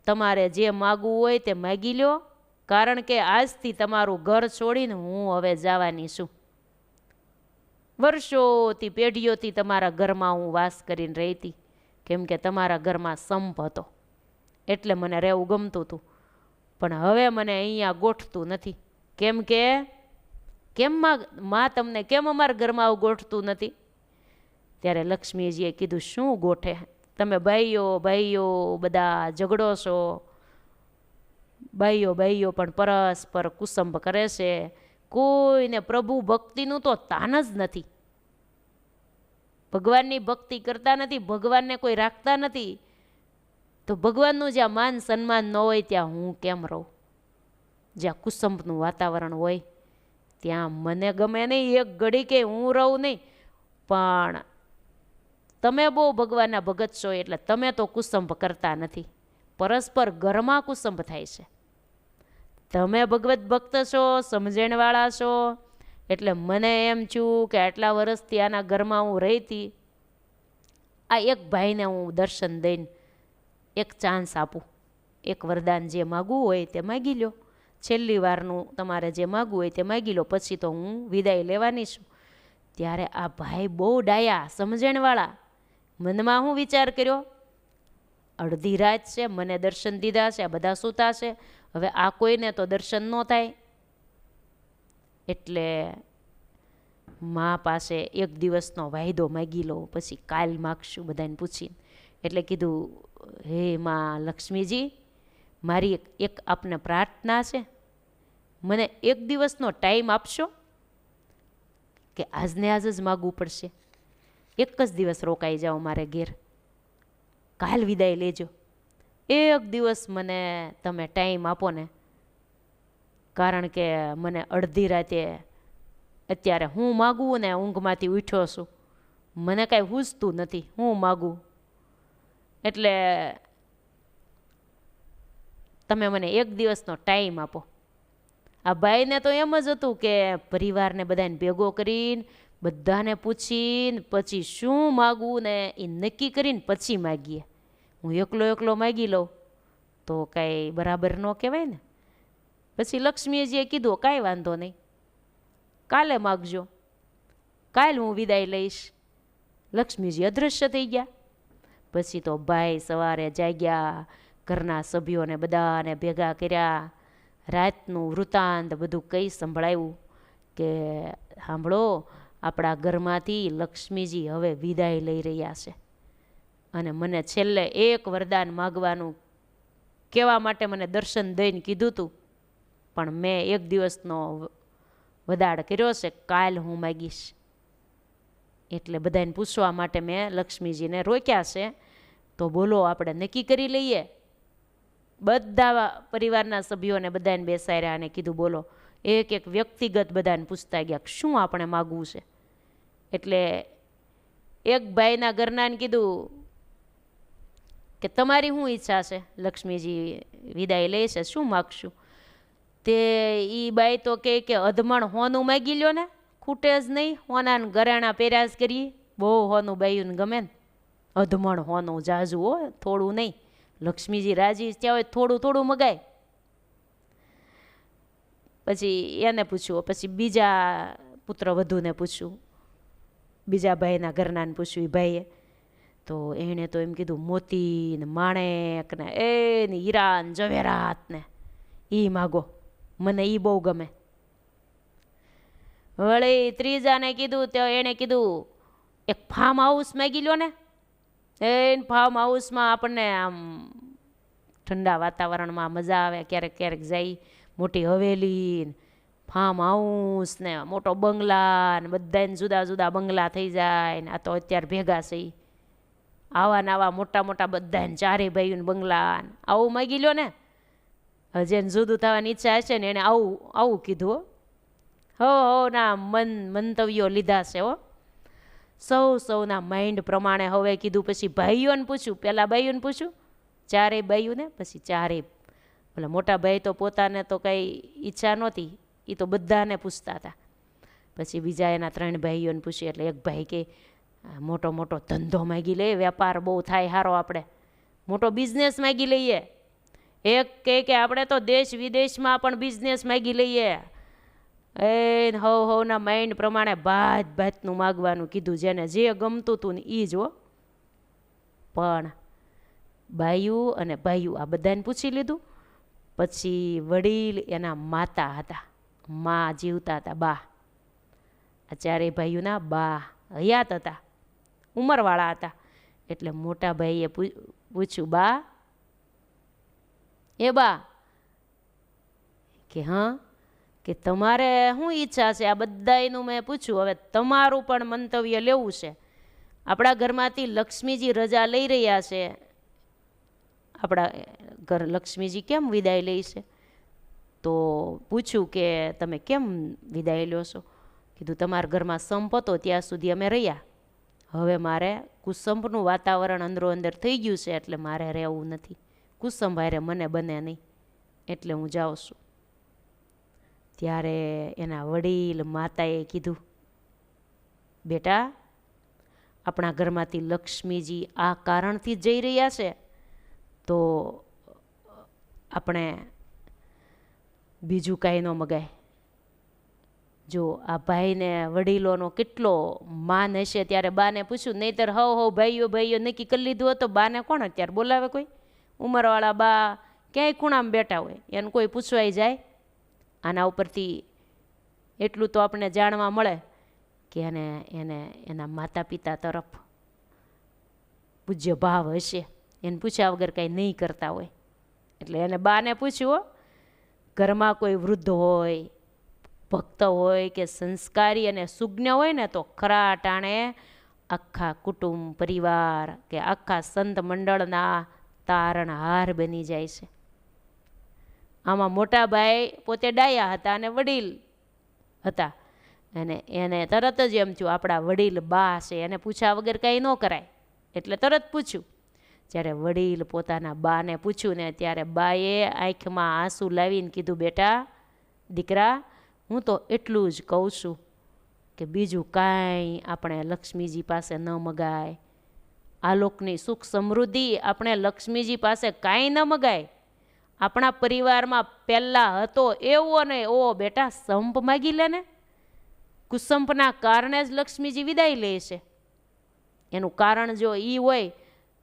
તમારે જે માગવું હોય તે માગી લો, કારણ કે આજથી તમારું ઘર છોડીને હું હવે જવાની છું. વર્ષોથી પેઢીઓથી તમારા ઘરમાં હું વાસ કરીને રહી હતી, કેમ કે તમારા ઘરમાં સંપ હતો એટલે મને રહેવું ગમતું હતું. પણ હવે મને અહીંયા ગોઠતું નથી. કેમ કે માં તમને કેમ અમારા ઘરમાં આવું ગોઠતું નથી? ત્યારે લક્ષ્મીજીએ કીધું શું ગોઠે? તમે ભાઈઓ બધા ઝઘડો છો. ભાઈઓ પણ પરસ્પર કુસંપ કરે છે. કોઈને પ્રભુ ભક્તિનું તો તાન જ નથી. ભગવાનની ભક્તિ કરતા નથી, ભગવાનને કોઈ રાખતા નથી, તો ભગવાનનું જ્યાં માન સન્માન ન હોય ત્યાં હું કેમ રહું? જ્યાં કુસંબનું વાતાવરણ હોય ત્યાં મને ગમે નહીં, એક ઘડી કે હું રહું નહીં. પણ તમે બહુ ભગવાનના ભગત છો એટલે તમે તો કુસંબ કરતા નથી. પરસ્પર ઘરમાં કુસંબ થાય છે. તમે ભગવત ભક્ત છો, સમજણવાળા છો, એટલે મને એમ છું કે આટલા વર્ષથી આના ઘરમાં હું રહી હતી, આ એક ભાઈને હું દર્શન દઈને એક ચાન્સ આપું, એક વરદાન જે માગવું હોય તે માગી લો, છેલ્લી વારનું તમારે જે માગવું હોય તે માગી લો, પછી તો હું વિદાય લેવાની છું. ત્યારે આ ભાઈ બહુ ડાયા, સમજણવાળા. મનમાં હું વિચાર કર્યો, અડધી રાત છે, મને દર્શન દીધા છે, આ બધા સૂતા છે, હવે આ કોઈને તો દર્શન ન થાય. એટલે મા પાસે એક દિવસનો વાયદો માગી લો, પછી કાલ માગશું બધાને પૂછીને. એટલે કીધું, હે માં લક્ષ્મીજી, મારી એક આપને પ્રાર્થના છે, મને એક દિવસનો ટાઈમ આપશો કે આજને આજ જ માગવું પડશે? એક જ દિવસ રોકાઈ જાઓ મારે ઘેર, કાલ વિદાય લેજો. એક દિવસ મને તમે ટાઈમ આપો ને, કારણ કે મને અડધી રાતે અત્યારે હું માગું ને ઊંઘમાંથી ઉઠ્યો છું, મને કાંઈ સૂઝતું નથી, હું માગું. એટલે તમે મને એક દિવસનો ટાઈમ આપો. આ ભાઈને તો એમ જ હતું કે પરિવારને બધાને ભેગો કરીને બધાને પૂછીને પછી શું માગવું ને એ નક્કી કરીને પછી માગીએ. હું એકલો માગી લઉં તો કાંઈ બરાબર ન કહેવાય ને. પછી લક્ષ્મીજીએ કીધું, કાંઈ વાંધો નહીં, કાલે માગજો, કાલ હું વિદાય લઈશ. લક્ષ્મીજી અદૃશ્ય થઈ ગયા. પછી તો ભાઈ સવારે જાગ્યા, ઘરના સભ્યોને બધાને ભેગા કર્યા, રાતનું વૃતાંત બધું કંઈ સંભળાવ્યું કે સાંભળો, આપણા ઘરમાંથી લક્ષ્મીજી હવે વિદાય લઈ રહ્યા છે, અને મને છેલ્લે એક વરદાન માગવાનું કહેવા માટે મને દર્શન દઈને કીધું હતું, પણ મેં એક દિવસનો વદાડ કર્યો છે, કાલ હું માગીશ. એટલે બધાને પૂછવા માટે મેં લક્ષ્મીજીને રોક્યા છે. તો બોલો, આપણે નક્કી કરી લઈએ. બધા પરિવારના સભ્યોને બધાને બેસાડ્યા અને કીધું, બોલો. એક એક વ્યક્તિગત બધાને પૂછતા ગયા શું આપણે માગવું છે. એટલે એક ભાઈના ઘરનાને કીધું કે તમારી શું ઈચ્છા છે? લક્ષ્મીજી વિદાય લે છે, શું માગશું? તે એ બાઈ તો કે અધમણ હોનું માગી લ્યો ને, ખૂટે જ નહીં, હોનાને ઘરેણા પહેર્યા જ કરીએ. બહુ હોનું બાઈઓને ગમે ને, અધમણ હોનું જાજુ હો, થોડું નહીં. લક્ષ્મીજી રાજી ત્યાં હોય થોડું થોડું મગાય. પછી એને પૂછ્યું, પછી બીજા પુત્ર વધુને પૂછ્યું, બીજા ભાઈના ઘરનાને પૂછ્યું. એ ભાઈએ તો એણે તો એમ કીધું, મોતી ને માણેક ને ને હીરા ને જવેરાત ને એ માગો, મને એ બહુ ગમે. વળી ત્રીજાને કીધું તો એણે કીધું, એક ફાર્મ હાઉસ માગી લો ને. ફાર્મ હાઉસમાં આપણને આમ ઠંડા વાતાવરણમાં મજા આવે, ક્યારેક ક્યારેક જાય. મોટી હવેલી, ફાર્મ હાઉસ ને મોટો બંગલા ને બધાને જુદા જુદા બંગલા થઈ જાય ને. આ તો અત્યારે ભેગા છે, આવા ને આવા મોટા મોટા બધાને ચારે ભાઈઓને બંગલા, આવું માગી લો ને. જેને જુદું થવાની ઈચ્છા હશે ને એને આવું કીધું. હો ના મંતવ્યો લીધા છે હો, સૌના માઇન્ડ પ્રમાણે હવે કીધું. પછી ભાઈઓને પૂછ્યું, પહેલાં ભાઈઓને પૂછ્યું, ચારેય ભાઈઓને, પછી ચારેય. એટલે મોટા ભાઈ તો પોતાને તો કંઈ ઈચ્છા નહોતી, એ તો બધાને પૂછતા હતા. પછી બીજા એના 3 ભાઈઓને પૂછ્યું. એટલે એક ભાઈ કે મોટો ધંધો માગી લઈએ, વેપાર બહુ થાય સારો, આપણે મોટો બિઝનેસ માગી લઈએ. એક કે આપણે તો દેશ વિદેશમાં પણ બિઝનેસ માગી લઈએ. હવના માઇન્ડ પ્રમાણે ભાતનું માગવાનું કીધું, જેને જે ગમતું હતું ને એ જ હો. પણ બાયું અને ભાઈયું આ બધાને પૂછી લીધું. પછી વડીલ એના માતા હતા, મા જીવતા હતા, બા. આ ચારેય ભાઈઓના બા હયાત હતા, ઉંમરવાળા હતા. એટલે મોટા ભાઈએ પૂછ્યું, બા, એ બા કે હા, કે તમારે શું ઈચ્છા છે, આ બધાયનું મેં પૂછ્યું, હવે તમારું પણ મંતવ્ય લેવું છે. આપણા ઘરમાંથી લક્ષ્મીજી રજા લઈ રહ્યા છે, આપણા ઘર લક્ષ્મીજી કેમ વિદાય લે છે? તો પૂછ્યું કે તમે કેમ વિદાય લ્યો છો? કીધું તમારા ઘરમાં સંપ હતો ત્યાં સુધી અમે રહ્યા, હવે મારે કુસંપનું વાતાવરણ અંદરો અંદર થઈ ગયું છે, એટલે મારે રહેવું નથી, કુસંપ હારે મને બને નહીં, એટલે હું જાઉં છું. ત્યારે એના વડીલ માતાએ કીધું, બેટા, આપણા ઘરમાંથી લક્ષ્મીજી આ કારણથી જઈ રહ્યા છે, તો આપણે બીજું કાંઈ ન મગાય. જો આ ભાઈને વડીલોનો કેટલો માન હશે. ત્યારે બાને પૂછ્યું, નહીંતર હવ ભાઈઓ ભાઈઓ નક્કી કરી લીધું હતું, બાને કોણ અત્યારે બોલાવે? કોઈ ઉંમરવાળા બા ક્યાંય ખૂણામાં બેઠા હોય, એને કોઈ પૂછવાય જાય? આના ઉપરથી એટલું તો આપણે જાણવા મળે કે એને એના માતા પિતા તરફ પૂજ્ય ભાવ હશે, એને પૂછ્યા વગર કાંઈ નહીં કરતા હોય. એટલે એને બાને પૂછ્યું, ઘરમાં કોઈ વૃદ્ધ હોય, ભક્ત હોય કે સંસ્કારી અને સુજ્ઞ હોય ને, તો ખરા ટાણે આખા કુટુંબ પરિવાર કે આખા સંત મંડળના તારણહાર બની જાય છે. આમાં મોટા ભાઈ પોતે ડાયા હતા અને વડીલ હતા, અને એને તરત જ એમ થયું આપણા વડીલ બા છે, એને પૂછ્યા વગર કાંઈ ન કરાય, એટલે તરત પૂછ્યું. જ્યારે વડીલ પોતાના બાને પૂછ્યું ને, ત્યારે બાએ આંખમાં આંસુ લાવીને કીધું, બેટા દીકરા, હું તો એટલું જ કહું છું કે બીજું કાંઈ આપણે લક્ષ્મીજી પાસે ન મગાય, આલોકની સુખ સમૃદ્ધિ આપણે લક્ષ્મીજી પાસે કાંઈ ન મગાય. આપણા પરિવારમાં પહેલાં હતો એવો ને એવો બેટા સંપ માગી લે ને, કુસંપના કારણે જ લક્ષ્મીજી વિદાય લે છે. એનું કારણ જો એ હોય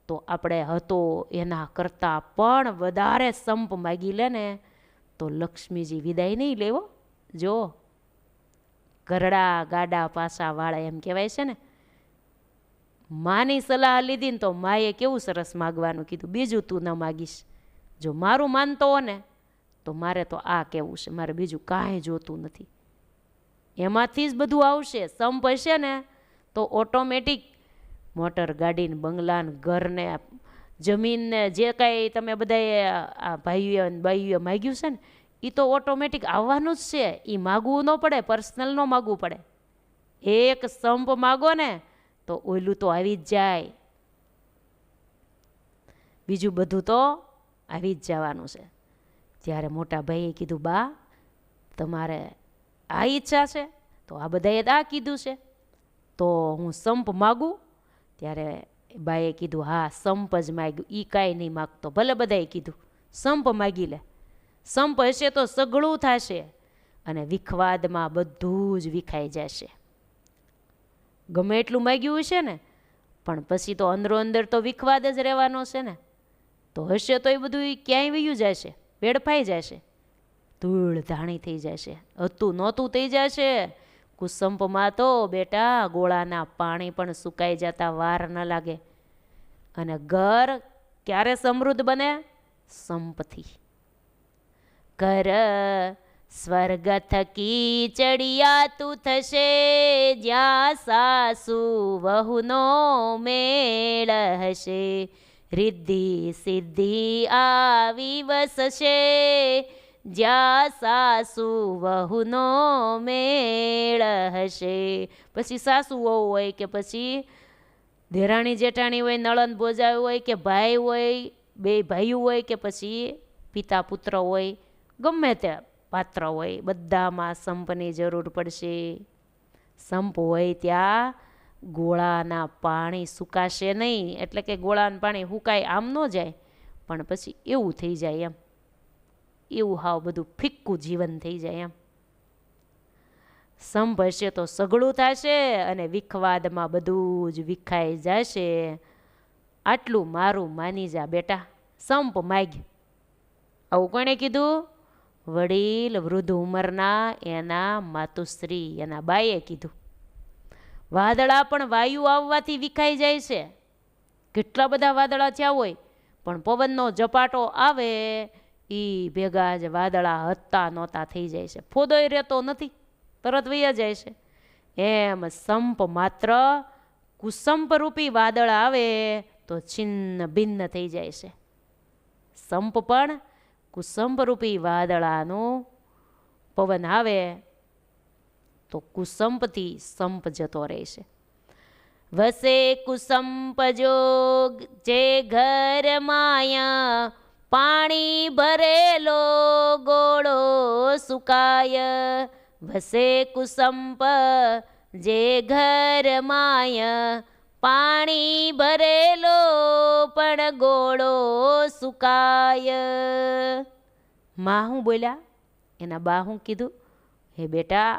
તો આપણે હતો એના કરતાં પણ વધારે સંપ માગી લે ને, તો લક્ષ્મીજી વિદાય નહીં લેવો. જો ઘરડા ગાડા પાસા વાળા એમ કહેવાય છે ને. માની સલાહ લીધી ને તો માએ કેવું સરસ માગવાનું કીધું, બીજું તું ન માગીશ. જો મારું માનતો હો ને તો મારે તો આ કહેવું છે, મારે બીજું કાંઈ જોતું નથી. એમાંથી જ બધું આવશે. સંપ હશે ને તો ઓટોમેટિક મોટર ગાડીને બંગલાને ઘરને જમીનને જે કાંઈ તમે બધાએ આ ભાઈઓ બાઈઓ માગ્યું છે ને, એ તો ઓટોમેટિક આવવાનું જ છે. એ માગવું ન પડે, પર્સનલ ન માગવું પડે. એક સંપ માગો ને તો ઓયલું તો આવી જ જાય, બીજું બધું તો આવી જ જવાનું છે. ત્યારે મોટા ભાઈએ કીધું, બા તમારે આ ઈચ્છા છે, તો આ બધાએ આ કીધું છે, તો હું સંપ માગું? ત્યારે બાએ કીધું, હા સંપ જ માગ્યું, એ કાંઈ નહીં માગતો. ભલે બધાએ કીધું સંપ માગી લે, સંપ હશે તો સઘળું થશે અને વિખવાદમાં બધું જ વિખાઈ જશે. ગમે એટલું માગ્યું હશે ને, પણ પછી તો અંદરો અંદર તો વિખવાદ જ રહેવાનો છે ને. તો હશે તો એ બધું ક્યાંય વયું જશે, વેડફાઈ જશે, ધૂળ ધાણી થઈ જશે, હતું નહોતું થઈ જશે. કુસંપમાં તો બેટા ગોળાના પાણી પણ સુકાઈ જતા વાર ન લાગે. અને ઘર ક્યારે સમૃદ્ધ બને? સંપથી. ઘર સ્વર્ગ થકી ચડિયાતું થશે, જ્યાં સાસુ વહુનો મેળ હશે, રિદ્ધિ સિદ્ધિ આવી વસશે, જ્યાં સાસુ વહુનો મેળ હશે. પછી સાસુ વહુ હોય કે પછી દેરાણી જેઠાણી હોય, નળન ભોજાવી હોય કે ભાઈ હોય, બે ભાઈઓ હોય કે પછી પિતા પુત્ર હોય, ગમે તે પાત્ર હોય, બધામાં સંપની જરૂર પડશે. સંપ હોય ત્યાં ગોળાના પાણી સુકાશે નહીં. એટલે કે ગોળાનું પાણી સુકાય આમ ન જાય, પણ પછી એવું થઈ જાય એમ, એવું હાવ બધું ફિક્કું જીવન થઈ જાય એમ. સંપ હશે તો સઘળું થશે અને વિખવાદમાં બધું જ વિખાઈ જશે. આટલું મારું માની જા બેટા, સંપ માગ. આવું કોણે કીધું? વડીલ વૃદ્ધ ઉંમરના એના માતુશ્રી, એના બાઈએ કીધું. વાદળા પણ વાયુ આવવાથી વિખાઈ જાય છે. કેટલા બધા વાદળા થયા હોય પણ પવનનો ઝપાટો આવે એ ભેગા જ વાદળા હતા નહોતા થઈ જાય છે. ફોદોય રહેતો નથી, તરત વૈયા જાય છે. એમ સંપ માત્ર કુસંપ રૂપી વાદળ આવે તો છિન્ન ભિન્ન થઈ જાય છે. સંપ પણ કુસંપ રૂપી વાદળાનું પવન આવે તો કુસંપથી સંપ જતો રહેશે. વસે કુસંપ જોગ જે ઘર માયા, પાણી ભરેલો ગોળો સુકાય. વસે કુસંપ જે ઘર માયા, પાણી ભરેલો પણ ગોળો સુકાય. માં હું બોલ્યા, એના બા હું કીધું, હે બેટા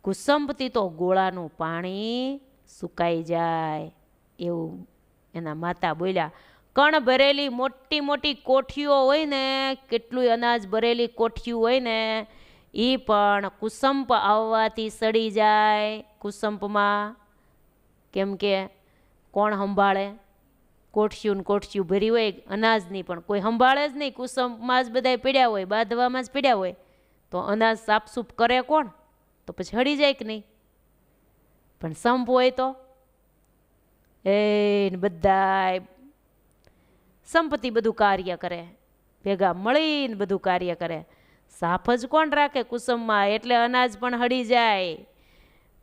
કુસંપથી તો ગોળાનું પાણી સુકાઈ જાય એવું એના માતા બોલ્યા. કણ ભરેલી મોટી મોટી કોઠીઓ હોય ને, કેટલું અનાજ ભરેલી કોઠીઓ હોય ને, એ પણ કુસંપ આવવાથી સડી જાય કુસંપમાં. કેમ કે કોણ સંભાળે? કોઠિયું ને કોઠિયું ભરી હોય અનાજની, પણ કોઈ સંભાળે જ નહીં. કુસંપમાં જ બધા પીડ્યા હોય, બાંધવામાં જ પીડ્યા હોય, તો અનાજ સાફસૂફ કરે કોણ? તો પછી હળી જાય કે નહીં? પણ સંપ હોય તો એ બધા સંપત્તિ બધું કાર્ય કરે, ભેગા મળીને બધું કાર્ય કરે. સાફ જ કોણ રાખે કુસંપમાં? એટલે અનાજ પણ હળી જાય.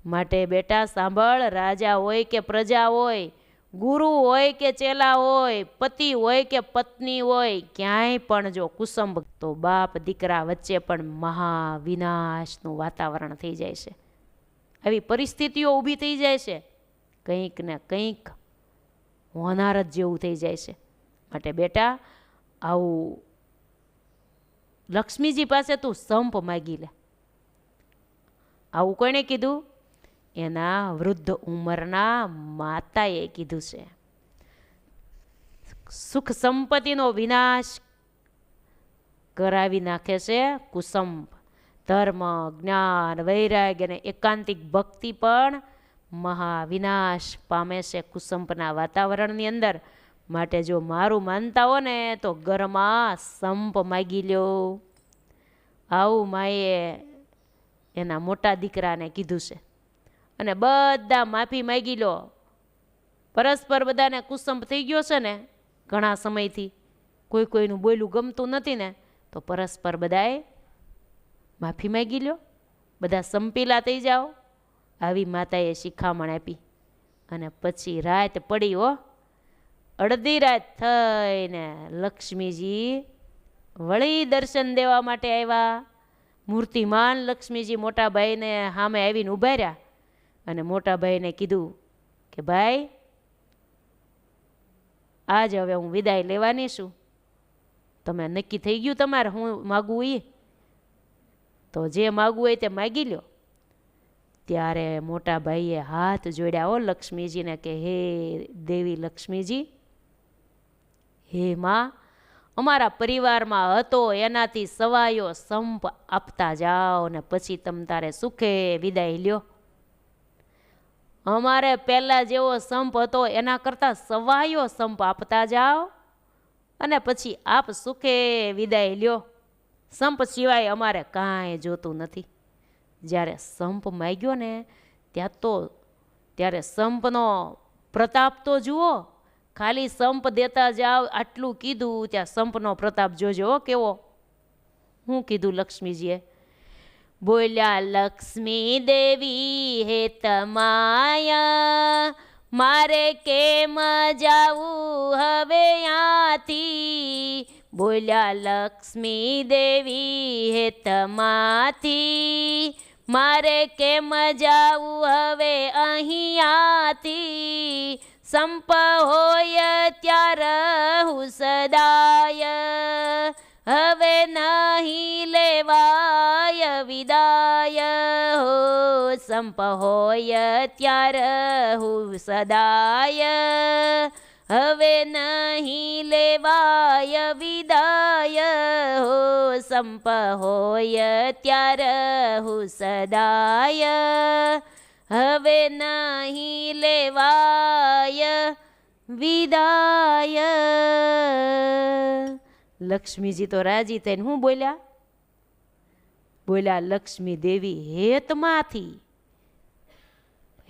માટે બેટા સાંભળ, રાજા હોય કે પ્રજા હોય, ગુરુ હોય કે ચેલા હોય, પતિ હોય કે પત્ની હોય, ક્યાંય પણ જો કુસંપ તો બાપ દીકરા વચ્ચે પણ મહાવિનાશનું વાતાવરણ થઈ જાય છે. આવી પરિસ્થિતિઓ ઊભી થઈ જાય છે, કંઈક ને કંઈક હોનાર જ જેવું થઈ જાય છે. માટે બેટા આવું લક્ષ્મીજી પાસે તું સંપ માગી લે. આવું કોણે કીધું? એના વૃદ્ધ ઉંમરના માતાએ કીધું છે. સુખ સંપત્તિનો વિનાશ કરાવી નાખે છે કુસંપ. ધર્મ, જ્ઞાન, વૈરાગ્ય અને એકાંતિક ભક્તિ પણ મહાવિનાશ પામે છે કુસંપના વાતાવરણની અંદર. માટે જો મારું માનતા હો ને તો ઘરમાં સંપ માગી લ્યો. આવું માએ એના મોટા દીકરાને કીધું છે. અને બધા માફી માગી લો. પરસ્પર બધાને કુસંપ થઈ ગયો છે ને ઘણા સમયથી, કોઈ કોઈનું બોયલું ગમતું નથી ને, તો પરસ્પર બધાએ માફી માગી લો, બધા સંપીલા થઈ જાઓ. આવી માતાએ શિખામણ આપી. અને પછી રાત પડી હો, અડધી રાત થઈને લક્ષ્મીજી વળી દર્શન દેવા માટે આવ્યા. મૂર્તિમાન લક્ષ્મીજી મોટા ભાઈને સામે આવીને ઊભા રહ્યા અને મોટા ભાઈને કીધું કે ભાઈ આજ હવે હું વિદાય લેવાની છું, તમે નક્કી થઈ ગયું તમારે હું માગવું એ? તો જે માગવું હોય તે માગી લો. ત્યારે મોટા ભાઈએ હાથ જોડ્યા હો લક્ષ્મીજીને કે હે દેવી લક્ષ્મીજી, હે માં, અમારા પરિવારમાં હતો એનાથી સવાયો સંપ આપતા જાઓ ને પછી તમ તારે સુખે વિદાય લ્યો. અમારે પહેલાં જેવો સંપ હતો એના કરતાં સવાયો સંપ આપતા જાઓ અને પછી આપ સુખે વિદાય લ્યો. સંપ સિવાય અમારે કાંઈ જોતું નથી. જ્યારે સંપ માગ્યો ને ત્યારે સંપનો પ્રતાપ તો જુઓ. ખાલી સંપ દેતા જાઓ આટલું કીધું, ત્યાં સંપનો પ્રતાપ જોજો કેવો. હું કીધું લક્ષ્મીજીએ? બોલ્યા લક્ષ્મી દેવી હે તમાયા, મારે કેમ જાવું હવે આથી. બોલ્યા લક્ષ્મી દેવી હે તમાથી, મારે કેમ જાવું હવે અહીંયાથી. સંપ હોય ત્યાં રહું સદાય, હવે નહીં લેવાય વિદાય. હો સંપ હોય ત્યાં રહું સદાય, હવે નહીં લેવાય વિદાય. હો સંપ હોય ત્યાં રહું સદાય, હવે નહીં લેવાય વિદાય. લક્ષ્મીજી તો રાજી થઈને શું બોલ્યા? બોલ્યા, લક્ષ્મી દેવી હેતમાંથી,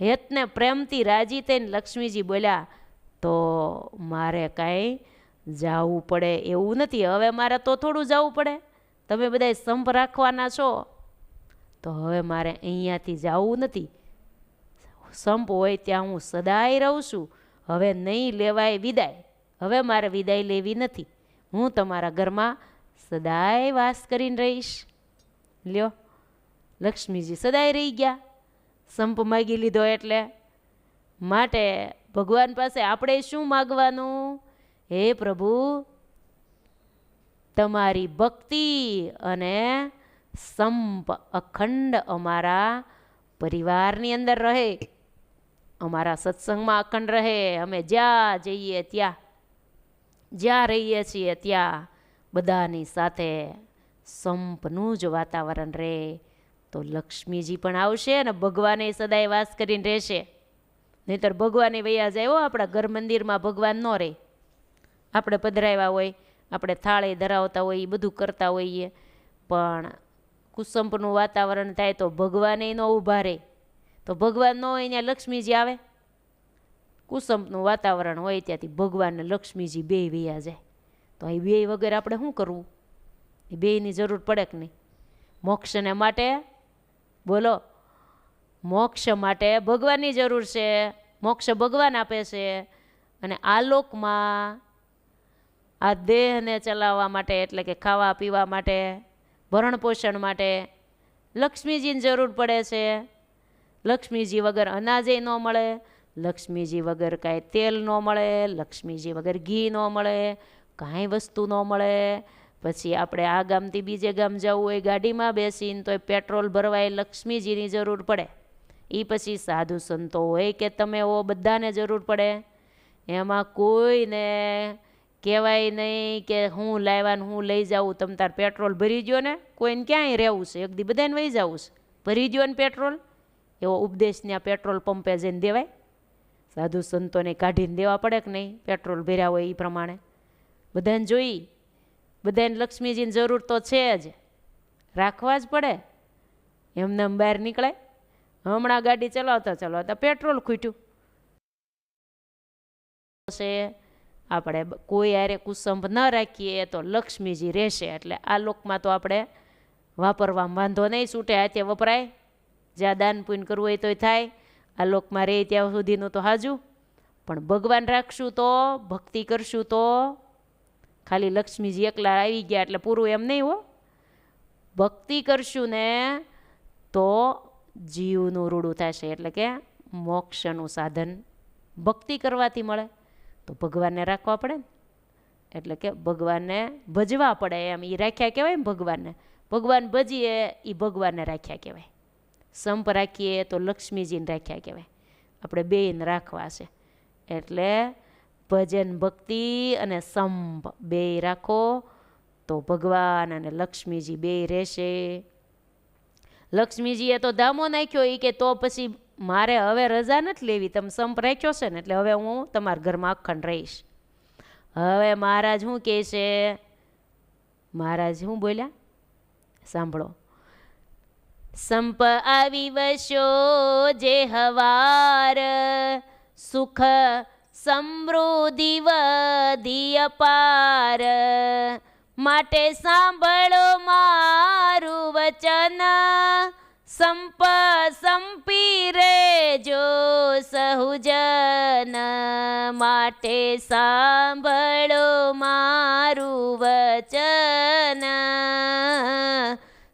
હેતને પ્રેમથી રાજી થઈને લક્ષ્મીજી બોલ્યા, તો મારે કાંઈ જવું પડે એવું નથી. હવે મારે તો થોડું જવું પડે, તમે બધા સંપ રાખવાના છો, તો હવે મારે અહીંયાથી જવું નથી. સંપ હોય ત્યાં હું સદાય રહું છું. હવે નહીં લેવાય વિદાય, હવે મારે વિદાય લેવી નથી. હું તમારા ઘરમાં સદાય વાસ કરીને રહીશ. લ્યો, લક્ષ્મીજી સદાય રહી ગયા, સંપ માગી લીધો એટલે. માટે ભગવાન પાસે આપણે શું માગવાનું? હે પ્રભુ, તમારી ભક્તિ અને સંપ અખંડ અમારા પરિવારની અંદર રહે, અમારા સત્સંગમાં અખંડ રહે. અમે જ્યાં જઈએ ત્યાં, જ્યાં રહીએ છીએ ત્યાં બધાની સાથે સંપનું જ વાતાવરણ રહે. તો લક્ષ્મીજી પણ આવશે અને ભગવાને સદાય વાસ કરીને રહેશે. નહીંતર ભગવાને વૈયા જાય હો, આપણા ઘર મંદિરમાં ભગવાન ન રહે. આપણે પધરાવ્યા હોય, આપણે થાળે ધરાવતા હોઈએ, બધું કરતા હોઈએ, પણ કુસંપનું વાતાવરણ થાય તો ભગવાને ન ઊભા રહે. તો ભગવાન ન હોય ત્યાં લક્ષ્મીજી આવે. કુસંપનું વાતાવરણ હોય ત્યાંથી ભગવાન ને લક્ષ્મીજી બે વૈયા જાય. તો એ બે વગર આપણે શું કરવું? એ બેની જરૂર પડે કે નહીં? મોક્ષને માટે બોલો, મોક્ષ માટે ભગવાનની જરૂર છે. મોક્ષ ભગવાન આપે છે. અને આ લોકમાં આ દેહને ચલાવવા માટે, એટલે કે ખાવા પીવા માટે, ભરણ પોષણ માટે લક્ષ્મીજીની જરૂર પડે છે. લક્ષ્મીજી વગર અનાજે ન મળે, લક્ષ્મીજી વગર કાંઈ તેલ ન મળે, લક્ષ્મીજી વગર ઘી ન મળે, કાંઈ વસ્તુ ન મળે. પછી આપણે આ ગામથી બીજે ગામ જવું હોય ગાડીમાં બેસીને, તો એ પેટ્રોલ ભરવાય લક્ષ્મીજીની જરૂર પડે. એ પછી સાધુ સંતો હોય કે તમે હો, બધાને જરૂર પડે. એમાં કોઈને કહેવાય નહીં કે હું લાવ્યા ને હું લઈ જાઉં, તમે તાર પેટ્રોલ ભરી દો ને, કોઈને ક્યાંય રહેવું છે, એક દી બધાને વહી જવું છે, ભરી દો ને પેટ્રોલ. એવો ઉપદેશને આ પેટ્રોલ પંપે જઈને દેવાય? સાધુ સંતોને કાઢીને દેવા પડે કે નહીં? પેટ્રોલ ભર્યા હોય એ પ્રમાણે બધાને જોઈ. બધાને લક્ષ્મીજીની જરૂર તો છે જ, રાખવા જ પડે. એમને બહાર નીકળાય? હમણાં ગાડી ચલાવતા ચલાવતા પેટ્રોલ ખૂટ્યું છે. આપણે કોઈ હારે કુસંપ ન રાખીએ તો લક્ષ્મીજી રહેશે. એટલે આ લોકમાં તો આપણે વાપરવામાં વાંધો નહીં, છૂટે હાથે વપરાય. જ્યાં દાન પુણ્ય કરવું હોય તોય થાય. આ લોકમાં રહે ત્યાં સુધીનું તો હાજુ. પણ ભગવાન રાખશું તો, ભક્તિ કરશું તો, ખાલી લક્ષ્મીજી એકલા આવી ગયા એટલે પૂરું એમ નહીં હો. ભક્તિ કરશું ને તો જીવનું રૂડું થશે. એટલે કે મોક્ષનું સાધન ભક્તિ કરવાથી મળે. તો ભગવાનને રાખવા પડે ને, એટલે કે ભગવાનને ભજવા પડે. એમ એ રાખ્યા કહેવાય ને ભગવાનને. ભગવાન ભજીએ એ ભગવાનને રાખ્યા કહેવાય. સંપ રાખીએ તો લક્ષ્મીજીને રાખ્યા કહેવાય. આપણે બેયને રાખવા છે. એટલે ભજન ભક્તિ અને સંપ બે રાખો તો ભગવાન અને લક્ષ્મીજી બે રહેશે. લક્ષ્મીજીએ તો ધામો નાખ્યો એ કે તો પછી મારે હવે રજા નથી લેવી, તમે સંપ રાખ્યો છે ને એટલે હવે હું તમારા ઘરમાં અખંડ રહીશ. હવે મહારાજ શું કહે છે? મહારાજ શું બોલ્યા સાંભળો. સંપ આવી વશો જે હવાર, સુખ સમૃદ્ધિ વધી અપાર. માટે સાંભળો મારું વચન, સંપ સંપી રેજો સહુજન. માટે સાંભળો મારું વચન,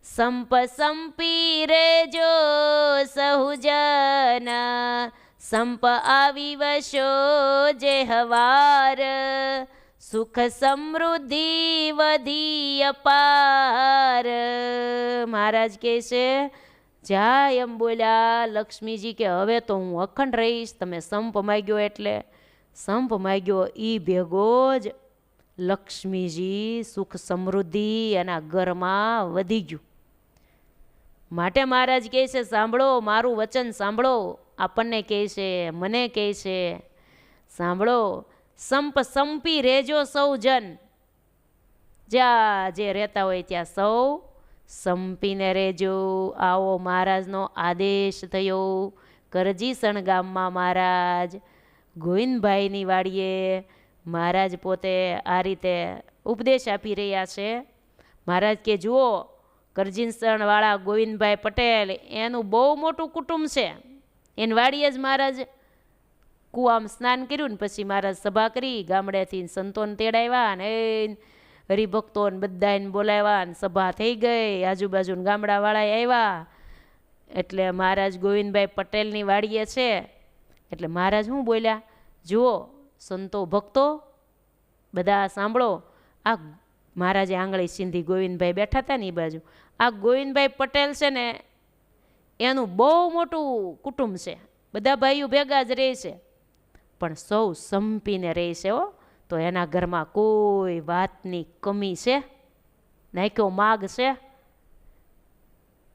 સંપ સંપી રેજો સહુજન. સંપ આવી વશો જે હવાર, સુખ સમૃદ્ધિ વધી અપાર. મહારાજ કહે છે જાય એમ બોલ્યા લક્ષ્મીજી કે હવે તો હું અખંડ રહીશ. તમે સંપ માગ્યો એટલે સંપ માગ્યો એ ભેગો જ લક્ષ્મીજી સુખ સમૃદ્ધિ એના ઘરમાં વધી ગયું. માટે મહારાજ કહે છે સાંભળો મારું વચન સાંભળો. આપણને કહે છે, મને કહે છે સાંભળો. સંપ સંપી રેજો સૌ જન. જ્યાં જે રહેતા હોય ત્યાં સૌ સંપીને રહેજો. આવો મહારાજનો આદેશ થયો. કરજીસણ ગામમાં મહારાજ ગોવિંદભાઈની વાડીએ મહારાજ પોતે આ રીતે ઉપદેશ આપી રહ્યા છે. મહારાજ કે જુઓ, કરજીસણવાળા ગોવિંદભાઈ પટેલ એનું બહુ મોટું કુટુંબ છે. એની વાડીએ જ મહારાજ કૂવામાં સ્નાન કર્યું ને પછી મહારાજ સભા કરી, ગામડેથી સંતોને તેડાવ્યા ને હરિભક્તોને બધાને બોલાવ્યા ને સભા થઈ ગઈ. આજુબાજુના ગામડાવાળા આવ્યા. એટલે મહારાજ ગોવિંદભાઈ પટેલની વાડીએ છે. એટલે મહારાજ શું બોલ્યા, જુઓ સંતો ભક્તો બધા સાંભળો, આ મહારાજે આંગળી સીંધી ગોવિંદભાઈ બેઠા હતા ને એ બાજુ, આ ગોવિંદભાઈ પટેલ છે ને એનું બહુ મોટું કુટુંબ છે. બધા ભાઈઓ ભેગા જ રહે છે, પણ સૌ સંપીને રહે છે. તો એના ઘરમાં કોઈ વાતની કમી છે, નાખ્યો માગ છે,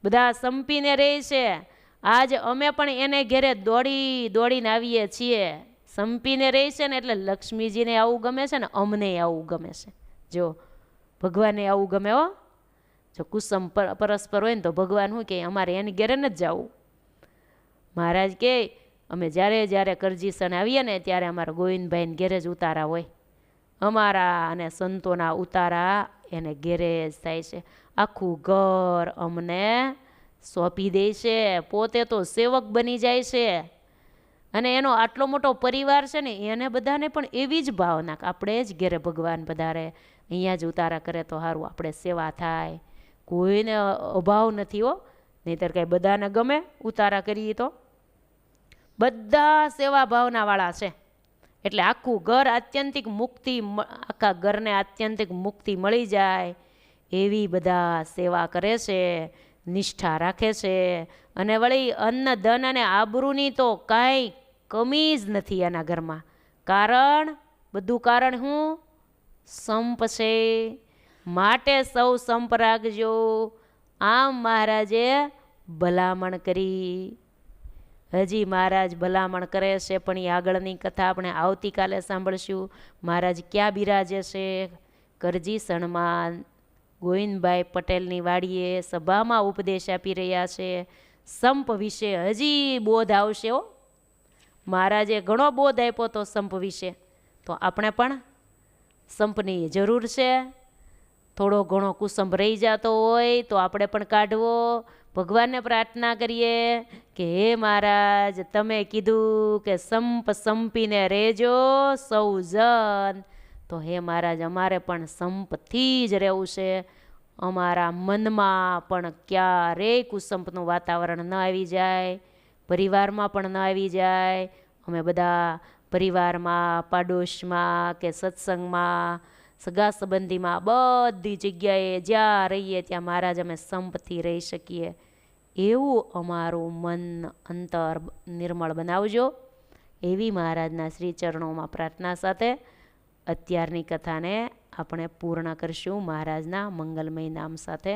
બધા સંપીને રહે છે. આજ અમે પણ એને ઘેરે દોડીને આવીએ છીએ. સંપીને રહે છે ને એટલે લક્ષ્મીજીને આવું ગમે છે ને અમને આવું ગમે છે. જો ભગવાનને આવું ગમે હો. જો કુસુમ પરસ્પર હોય ને તો ભગવાન શું કહે, અમારે એની ઘેરે નથી જવું. મહારાજ કહે અમે જ્યારે કરજીસણ આવીએ ને ત્યારે અમારા ગોવિંદભાઈને ઘેરે જ ઉતારા હોય. અમારા અને સંતોના ઉતારા એને ઘેરે જ થાય છે. આખું ઘર અમને સોંપી દે છે. પોતે તો સેવક બની જાય છે. અને એનો આટલો મોટો પરિવાર છે ને એને બધાને પણ એવી જ ભાવના કે આપણે જ ઘેરે ભગવાન પધારે, અહીંયા જ ઉતારા કરે તો સારું, આપણે સેવા થાય. કોઈને અભાવ નથી હો. નહીંતર કાંઈ બધાને ગમે ઉતારા કરીએ તો? બધા સેવા ભાવનાવાળા છે. એટલે આખું ઘર આત્યંતિક મુક્તિ, આખા ઘરને આત્યંતિક મુક્તિ મળી જાય એવી બધા સેવા કરે છે, નિષ્ઠા રાખે છે. અને વળી અન્ન ધન અને આબરૂની તો કાંઈ કમી જ નથી એના ઘરમાં. બધું કારણ શું? સંપ છે. માટે સૌ સંપ રાખજો, આમ મહારાજે ભલામણ કરી. હજી મહારાજ ભલામણ કરે છે, પણ એ આગળની કથા આપણે આવતીકાલે સાંભળશું. મહારાજ ક્યાં બિરાજે છે? કરજીસણમાં ગોવિંદભાઈ પટેલની વાડીએ સભામાં ઉપદેશ આપી રહ્યા છે. સંપ વિશે હજી બોધ આવશે હો. મહારાજે ઘણો બોધ આપ્યો તો સંપ વિશે. તો આપણે પણ સંપની જરૂર છે. થોડો ઘણો કુસંપ રહી જતો હોય તો આપણે પણ કાઢવો. ભગવાનને પ્રાર્થના કરીએ કે હે મહારાજ, તમે કીધું કે સંપ સંપીને રહેજો સૌ જન. તો હે મહારાજ, અમારે પણ સંપથી જ રહેવું છે. અમારા મનમાં પણ ક્યારેય કુસંપનું વાતાવરણ ન આવી જાય, પરિવારમાં પણ ન આવી જાય. અમે બધા પરિવારમાં, પાડોશમાં કે સત્સંગમાં, સગા સંબંધીમાં બધી જગ્યાએ જ્યાં રહીએ ત્યાં મહારાજ અમે સંપથી રહી શકીએ એવું અમારું મન અંતર નિર્મળ બનાવજો. એવી મહારાજના શ્રી ચરણોમાં પ્રાર્થના સાથે અત્યારની કથાને આપણે પૂર્ણ કરશું મહારાજના મંગલમય નામ સાથે.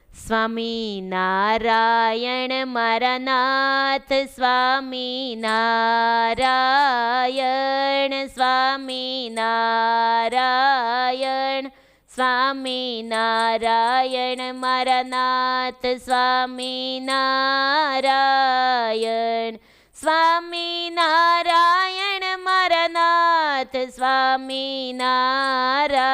સ્વામી નારાયણ મારા નાથ, સ્વામી નારાયણ, સ્વામી નારાયણ, સ્વામી નારાયણ મારા નાથ, સ્વામી નારાયણ, સ્વામી નારાયણ મારા નાથ, સ્વામી નારાયણ,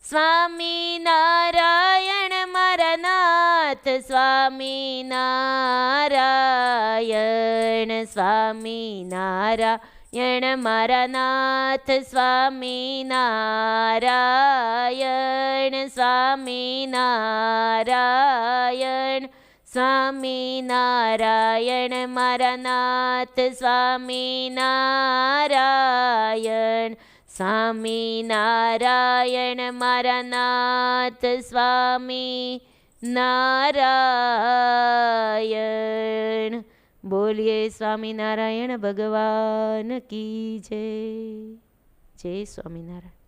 સ્વામી નારાયણ મારા નાથ, સ્વામી નારાયણ, સ્વામી નારાયણ મારા નાથ, સ્વામી નારાયણ, સ્વામી નારાયણ, સ્વામી નારાયણ મારા નાથ, સ્વામી નારાયણ, સ્વામી નારાયણ મારા નાથ, સ્વામી નારાયણ. બોલીએ સ્વામિનારાયણ ભગવાન કી જય. જય સ્વામિનારાયણ.